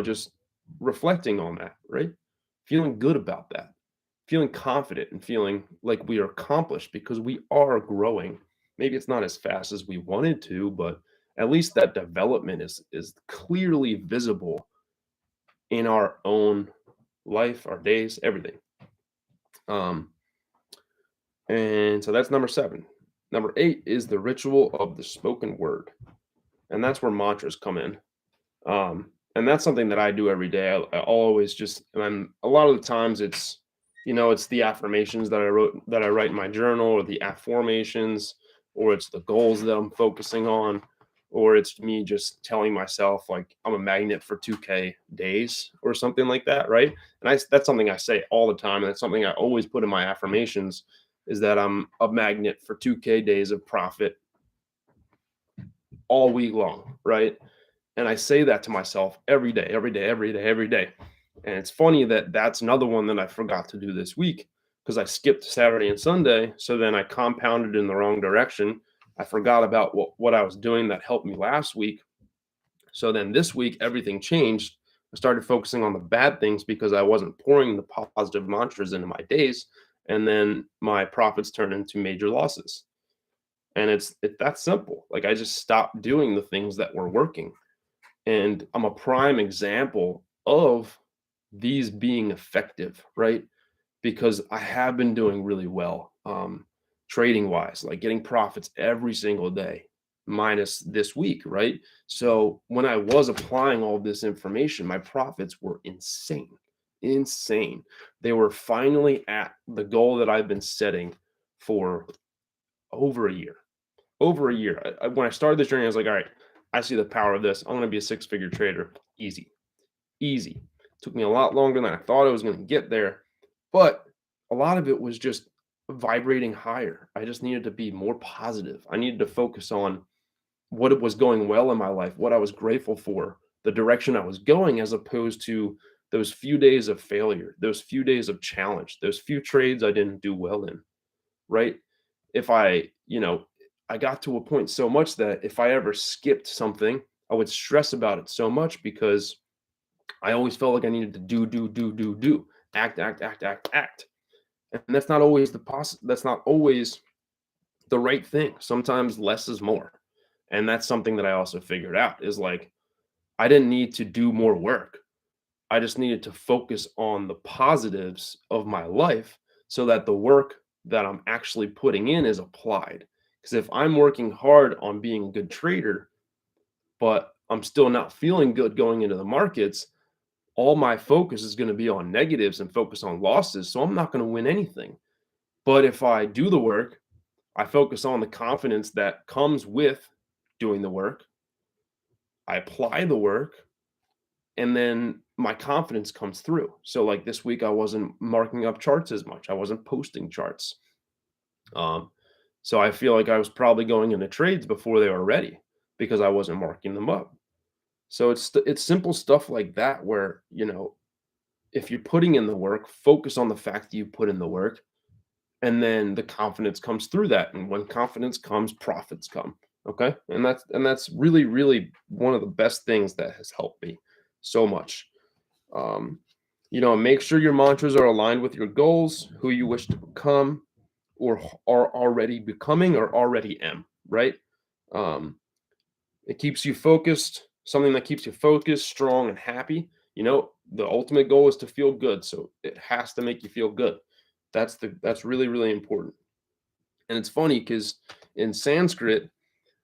just reflecting on that, right? Feeling good about that, feeling confident and feeling like we are accomplished because we are growing. Maybe it's not as fast as we wanted to, but at least that development is clearly visible in our own life, our days, everything. Um, and so that's number 7. Number 8 is the ritual of the spoken word. And that's where mantras come in. And that's something that I do every day. I always just, and a lot of the times it's the affirmations that I write in my journal, or the affirmations, or it's the goals that I'm focusing on, or it's me just telling myself like I'm a magnet for 2K days or something like that, right? And that's something I say all the time, and it's something I always put in my affirmations, is that I'm a magnet for 2K days of profit all week long, right? And I say that to myself every day, every day, every day, every day. And it's funny that that's another one that I forgot to do this week because I skipped Saturday and Sunday. So then I compounded in the wrong direction. I forgot about what I was doing that helped me last week. So then this week, everything changed. I started focusing on the bad things because I wasn't pouring the positive mantras into my days. And then my profits turned into major losses. And it's that simple. Like I just stopped doing the things that were working, and I'm a prime example of these being effective, right? Because I have been doing really well, trading wise, like getting profits every single day, minus this week, right? So when I was applying all this information, my profits were insane, insane. They were finally at the goal that I've been setting for over a year. Over a year. When I started this journey, I was like, all right, I see the power of this. I'm going to be a 6-figure trader. Easy, easy. Took me a lot longer than I thought I was going to get there, but a lot of it was just vibrating higher. I just needed to be more positive. I needed to focus on what it was going well in my life, what I was grateful for, the direction I was going, as opposed to those few days of failure, those few days of challenge, those few trades I didn't do well in, right? If I got to a point so much that if I ever skipped something, I would stress about it so much because I always felt like I needed to do, act, act, act, act, act. And that's not always the right thing. Sometimes less is more. And that's something that I also figured out, is like I didn't need to do more work. I just needed to focus on the positives of my life so that the work that I'm actually putting in is applied. Because if I'm working hard on being a good trader, but I'm still not feeling good going into the markets, all my focus is going to be on negatives and focus on losses. So I'm not going to win anything. But if I do the work, I focus on the confidence that comes with doing the work, I apply the work, and then my confidence comes through. So like this week I wasn't marking up charts as much. I wasn't posting charts. Um, so I feel like I was probably going into trades before they were ready because I wasn't marking them up. So it's simple stuff like that where, if you're putting in the work, focus on the fact that you put in the work, and then the confidence comes through that. And when confidence comes, profits come. Okay? And that's really, really one of the best things that has helped me so much. Um, make sure your mantras are aligned with your goals, who you wish to become, or are already becoming, or already am, right? Um, it keeps you focused, something that keeps you focused, strong, and happy. The ultimate goal is to feel good. So it has to make you feel good. That's really, really important. And it's funny because in Sanskrit,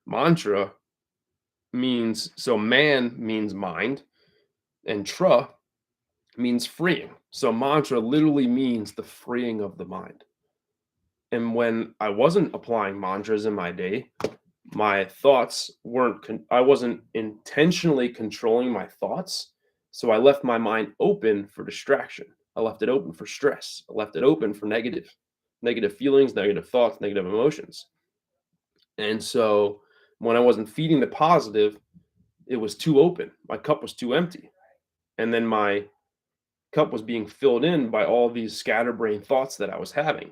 mantra means, so man means mind, and tra means freeing. So mantra literally means the freeing of the mind. And when I wasn't applying mantras in my day, my thoughts weren't I wasn't intentionally controlling my thoughts, so I left my mind open for distraction. I left it open for stress. I left it open for negative feelings, negative thoughts, negative emotions. And so when I wasn't feeding the positive, it was too open. My cup was too empty. And then my cup was being filled in by all these scatterbrained thoughts that I was having.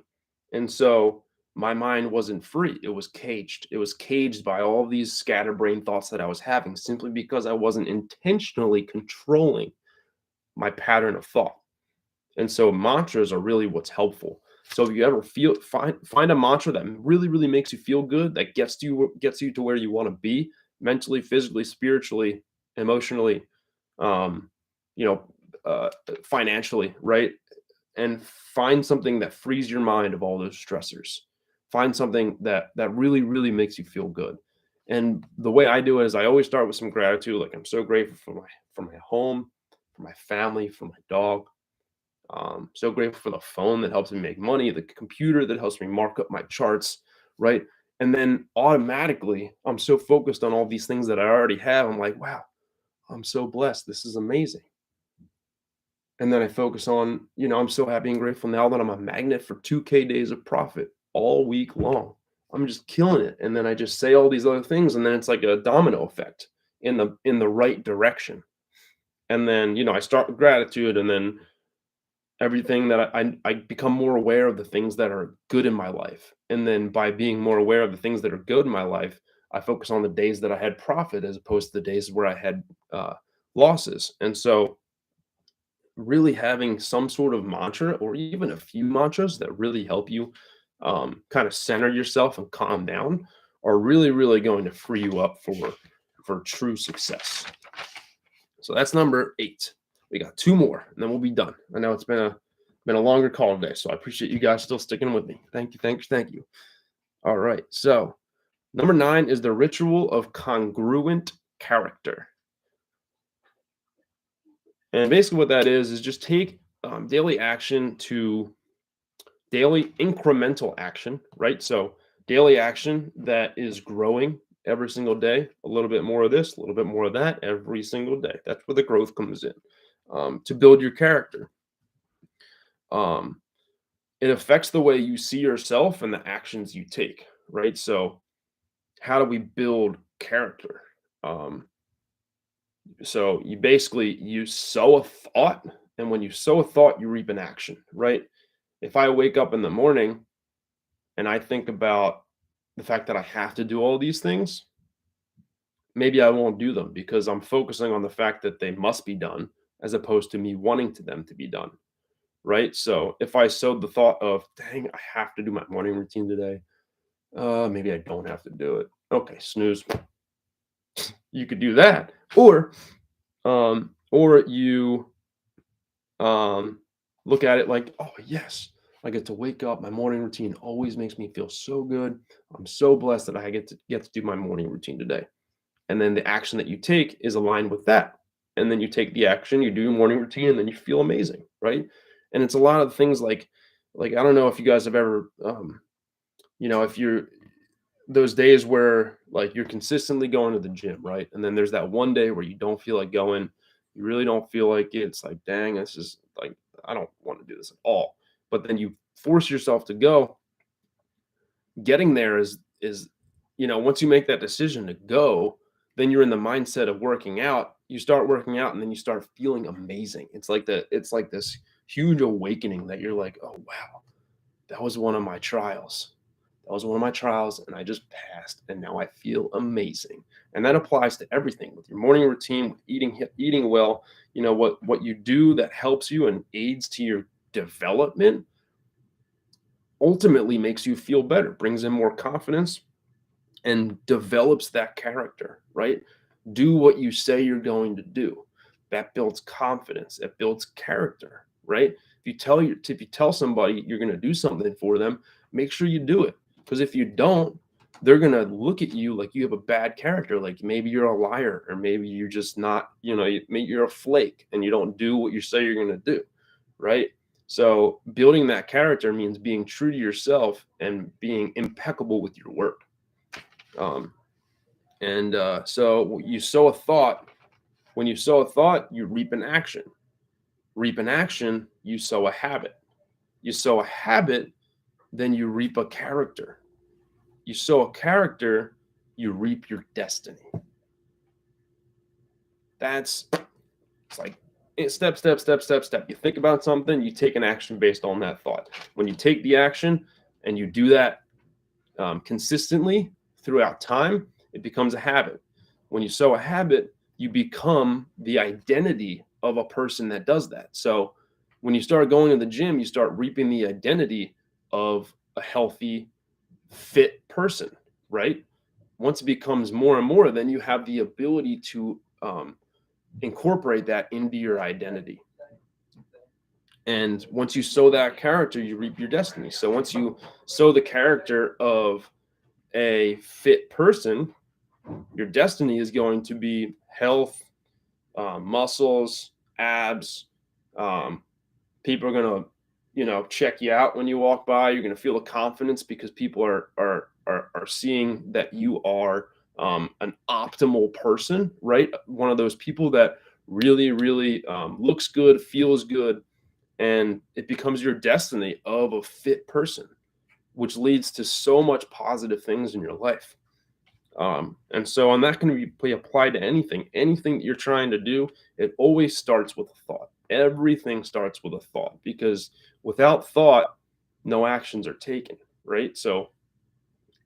And so my mind wasn't free. It was caged. It was caged by all these scatterbrained thoughts that I was having simply because I wasn't intentionally controlling my pattern of thought. And so mantras are really what's helpful. So if you ever find a mantra that really makes you feel good, that gets you to where you want to be mentally, physically, spiritually, emotionally, um, you know, financially, right? And find something that frees your mind of all those stressors. Find something that really makes you feel good. And the way I do it is I always start with some gratitude. Like I'm so grateful for my home, for my family, for my dog. So grateful for the phone that helps me make money, the computer that helps me mark up my charts, right? And then automatically, I'm so focused on all these things that I already have. I'm like, wow, I'm so blessed. This is amazing. And then I focus on, I'm so happy and grateful now that I'm a magnet for 2K days of profit all week long. I'm just killing it. And then I just say all these other things, and then it's like a domino effect in the right direction. And then, I start with gratitude, and then everything that I become more aware of the things that are good in my life. And then by being more aware of the things that are good in my life, I focus on the days that I had profit as opposed to the days where I had losses. And so really having some sort of mantra or even a few mantras that really help you kind of center yourself and calm down are really going to free you up for true success. So that's number 8. We got 2 more and then we'll be done. I know it's been a longer call today, so I appreciate you guys still sticking with me. Thank you. All right, so number 9 is the ritual of congruent character. And basically what that is just take daily action to daily incremental action, right? So daily action that is growing every single day, a little bit more of this, a little bit more of that every single day. That's where the growth comes in to build your character. It affects the way you see yourself and the actions you take, right? So how do we build character? So you sow a thought, and when you sow a thought, you reap an action, right? If I wake up in the morning and I think about the fact that I have to do all these things, maybe I won't do them because I'm focusing on the fact that they must be done as opposed to me wanting them to be done, right? So if I sowed the thought of, dang, I have to do my morning routine today, maybe I don't have to do it. Okay, snooze. You could do that, or you look at it like, oh yes, I get to wake up. My morning routine always makes me feel so good. I'm so blessed that I get to do my morning routine today. And then the action that you take is aligned with that. And then you take the action, you do your morning routine, and then you feel amazing, right? And it's a lot of things like I don't know if you guys have ever if you're those days where like you're consistently going to the gym, right? And then there's that one day where you don't feel like going, you really don't feel like it. It's like, dang, this is like, I don't want to do this at all. But then you force yourself to go. Getting there is once you make that decision to go, then you're in the mindset of working out. You start working out and then you start feeling amazing. It's like this huge awakening that you're like, oh wow, that was one of my trials. That was one of my trials, and I just passed, and now I feel amazing. And that applies to everything with your morning routine, with eating well. What you do that helps you and aids to your development ultimately makes you feel better, brings in more confidence, and develops that character. Right? Do what you say you're going to do. That builds confidence. It builds character. Right? If you tell somebody you're going to do something for them, make sure you do it. Because if you don't, they're going to look at you like you have a bad character. Like maybe you're a liar, or maybe you're just not, maybe you're a flake and you don't do what you say you're going to do. Right. So building that character means being true to yourself and being impeccable with your word. So you sow a thought. When you sow a thought, you reap an action. Reap an action, you sow a habit. You sow a habit, then you reap a character. You sow a character, you reap your destiny. It's like step, step, step, step, step. You think about something, you take an action based on that thought. When you take the action and you do that consistently throughout time, it becomes a habit. When you sow a habit, you become the identity of a person that does that. So when you start going to the gym, you start reaping the identity of a healthy, fit person, right? Once it becomes more and more, then you have the ability to incorporate that into your identity. And once you sow that character, you reap your destiny. So once you sow the character of a fit person, your destiny is going to be health, muscles, abs. People are going to, check you out when you walk by. You're going to feel the confidence because people are seeing that you are an optimal person, right? One of those people that really, really looks good, feels good, and it becomes your destiny of a fit person, which leads to so much positive things in your life. And that can be applied to anything that you're trying to do. It always starts with a thought. Everything starts with a thought, because without thought, no actions are taken, right? So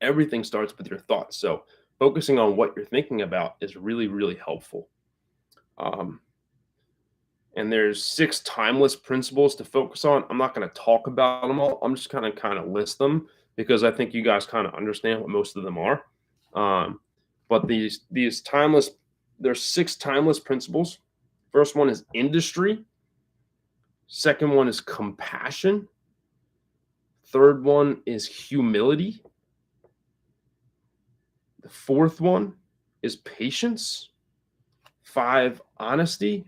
everything starts with your thoughts. So focusing on what you're thinking about is really, really helpful. And there's 6 timeless principles to focus on. I'm not going to talk about them all. I'm just kind of list them because I think you guys kind of understand what most of them are. But these timeless, there's 6 timeless principles. First one is industry. Second one is compassion. Third one is humility. The fourth one is patience. 5, honesty.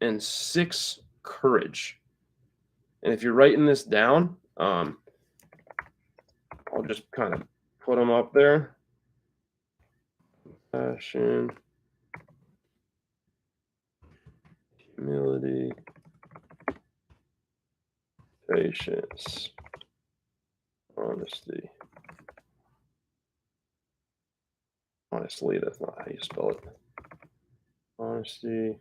And 6, courage. And if you're writing this down, I'll just kind of put them up there. Passion, humility, patience, honesty. Honestly, that's not how you spell it. Honesty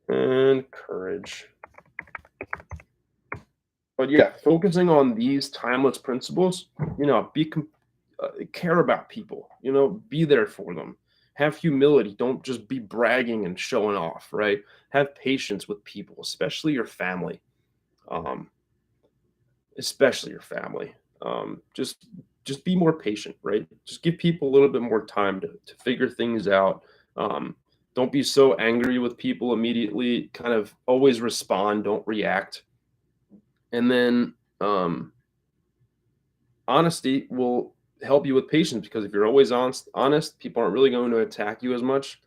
and courage. But yeah, focusing on these timeless principles, care about people, be there for them. Have humility. Don't just be bragging and showing off, right? Have patience with people, especially your family. Just be more patient, right? Just give people a little bit more time to figure things out. Don't be so angry with people immediately. Kind of always respond, don't react. And then honesty will help you with patience, because if you're always honest, people aren't really going to attack you as much.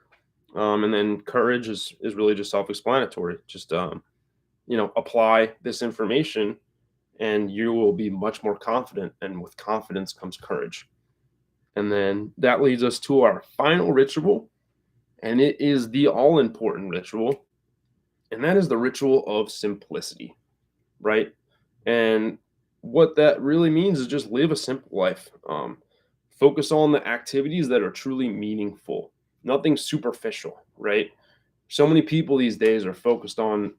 And then courage is really just self-explanatory. Just apply this information and you will be much more confident, and with confidence comes courage. And then that leads us to our final ritual, and it is the all-important ritual, and that is the ritual of simplicity, right? And what that really means is just live a simple life. Focus on the activities that are truly meaningful, nothing superficial, right? So many people these days are focused on,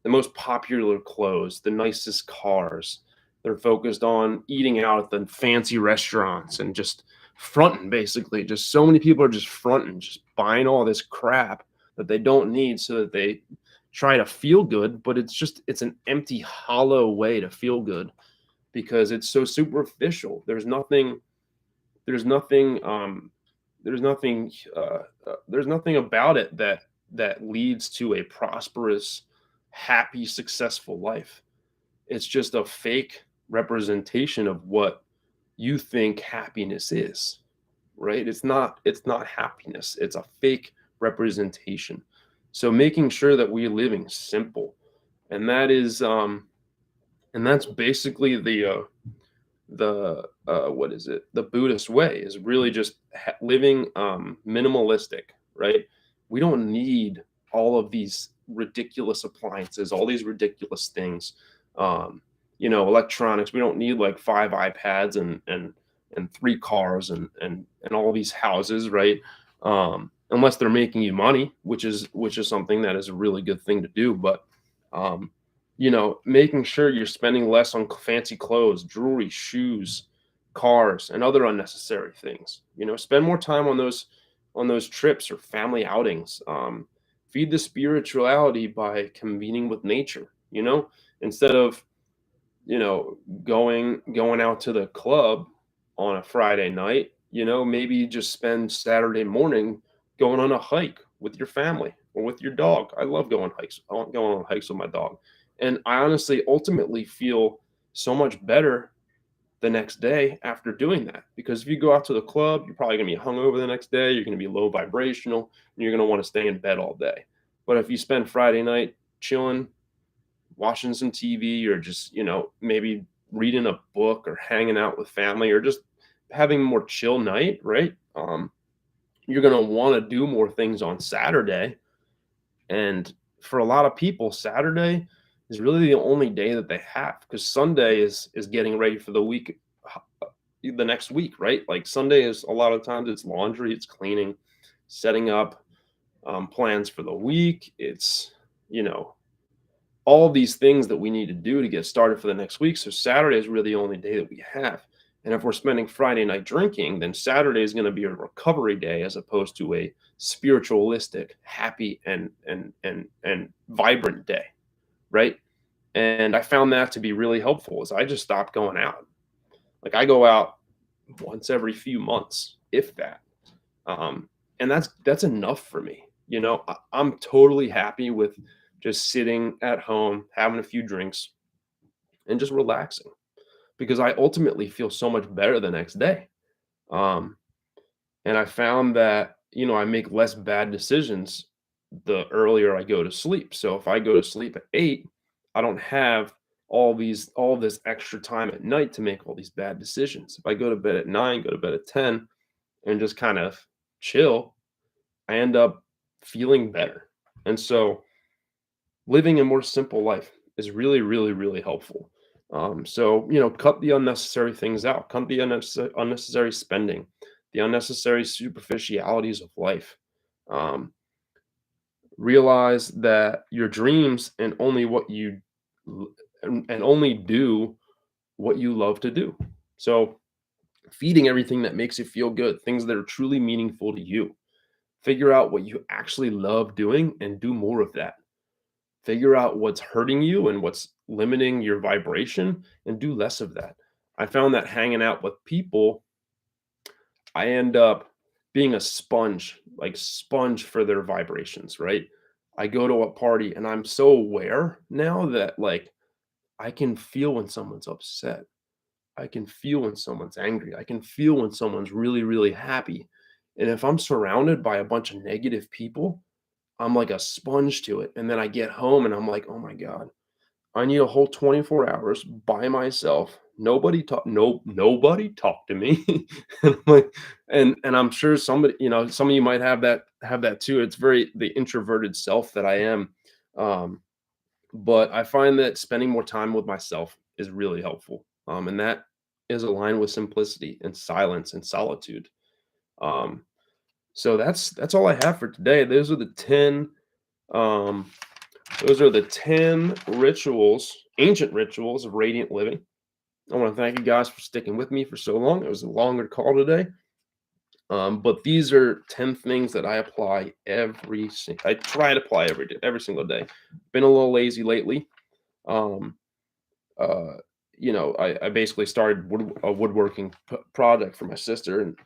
the most popular clothes, the nicest cars. They're focused on eating out at the fancy restaurants and just fronting, basically. Just so many people are just fronting, just buying all this crap that they don't need so that they try to feel good, but it's an empty, hollow way to feel good because it's so superficial. There's nothing about it that leads to a prosperous, happy, successful life. It's just a fake representation of what you think happiness is, right? It's not happiness. It's a fake representation. So making sure that we're living simple, and that's basically the what is it? The Buddhist way is really just living minimalistic, right? We don't need all of these ridiculous appliances, all these ridiculous things. Um, electronics. We don't need like 5 iPads and 3 cars and all these houses, right? Unless they're making you money, which is something that is a really good thing to do. But um, making sure you're spending less on fancy clothes, jewelry, shoes, cars, and other unnecessary things. Spend more time on those trips or family outings. Feed the spirituality by convening with nature. Instead of you know going out to the club on a Friday night. Maybe just spend Saturday morning going on a hike with your family or with your dog. I love going on hikes with my dog, and I honestly ultimately feel so much better the next day after doing that, because if you go out to the club, you're probably going to be hungover the next day, you're going to be low vibrational, and you're going to want to stay in bed all day. But if you spend Friday night chilling, watching some TV, or just, maybe reading a book or hanging out with family, or just having a more chill night, right? You're going to want to do more things on Saturday. And for a lot of people, Saturday is really the only day that they have, because Sunday is getting ready for the week, the next week, right? Like Sunday is a lot of times it's laundry, it's cleaning, setting up plans for the week. It's, you know, all these things that we need to do to get started for the next week. So Saturday is really the only day that we have. And if we're spending Friday night drinking, then Saturday is going to be a recovery day as opposed to a spiritualistic, happy and vibrant day, right? And I found that to be really helpful as I just stopped going out. Like I go out once every few months, if that. And that's enough for me. I'm totally happy with just sitting at home, having a few drinks, and just relaxing, because I ultimately feel so much better the next day. Um, and I found that, I make less bad decisions the earlier I go to sleep. So if I go to sleep at 8, I don't have all this extra time at night to make all these bad decisions. If I go to bed at 9, go to bed at 10, and just kind of chill, I end up feeling better. And so living a more simple life is really, really, really helpful. So, cut the unnecessary things out, cut the unnecessary spending, the unnecessary superficialities of life. Um, Realize that your dreams and only what you and only do what you love to do. So, feeding everything that makes you feel good, things that are truly meaningful to you. Figure out what you actually love doing and do more of that. Figure out what's hurting you and what's limiting your vibration and do less of that. I found that hanging out with people, I end up being a sponge, like sponge for their vibrations, right? I go to a party and I'm so aware now that like I can feel when someone's upset. I can feel when someone's angry. I can feel when someone's really, really happy. And if I'm surrounded by a bunch of negative people, I'm like a sponge to it. And then I get home and I'm like, oh my God, I need a whole 24 hours by myself. Nobody talk to me. And I'm like, and I'm sure some of you might have that too. It's very the introverted self that I am. Um, but I find that spending more time with myself is really helpful. And that is aligned with simplicity and silence and solitude. Um, so that's all I have for today. Um, those are the 10 rituals, ancient rituals of radiant living. I want to thank you guys for sticking with me for so long. It was a longer call today. But these are 10 things that I apply I try to apply every day, every single day. Been a little lazy lately. Um, I basically started a woodworking project for my sister, and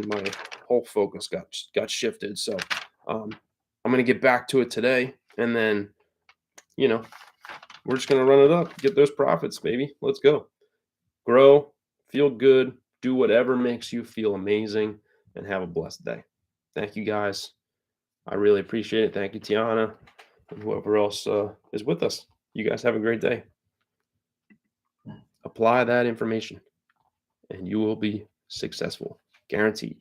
my whole focus got shifted. So I'm gonna get back to it today, and then you know we're just gonna run it up, get those profits, baby. Let's go, grow, feel good, do whatever makes you feel amazing, and have a blessed day. Thank you guys. I really appreciate it. Thank you, Tiana, and whoever else is with us. You guys have a great day. Apply that information, and you will be successful, guaranteed.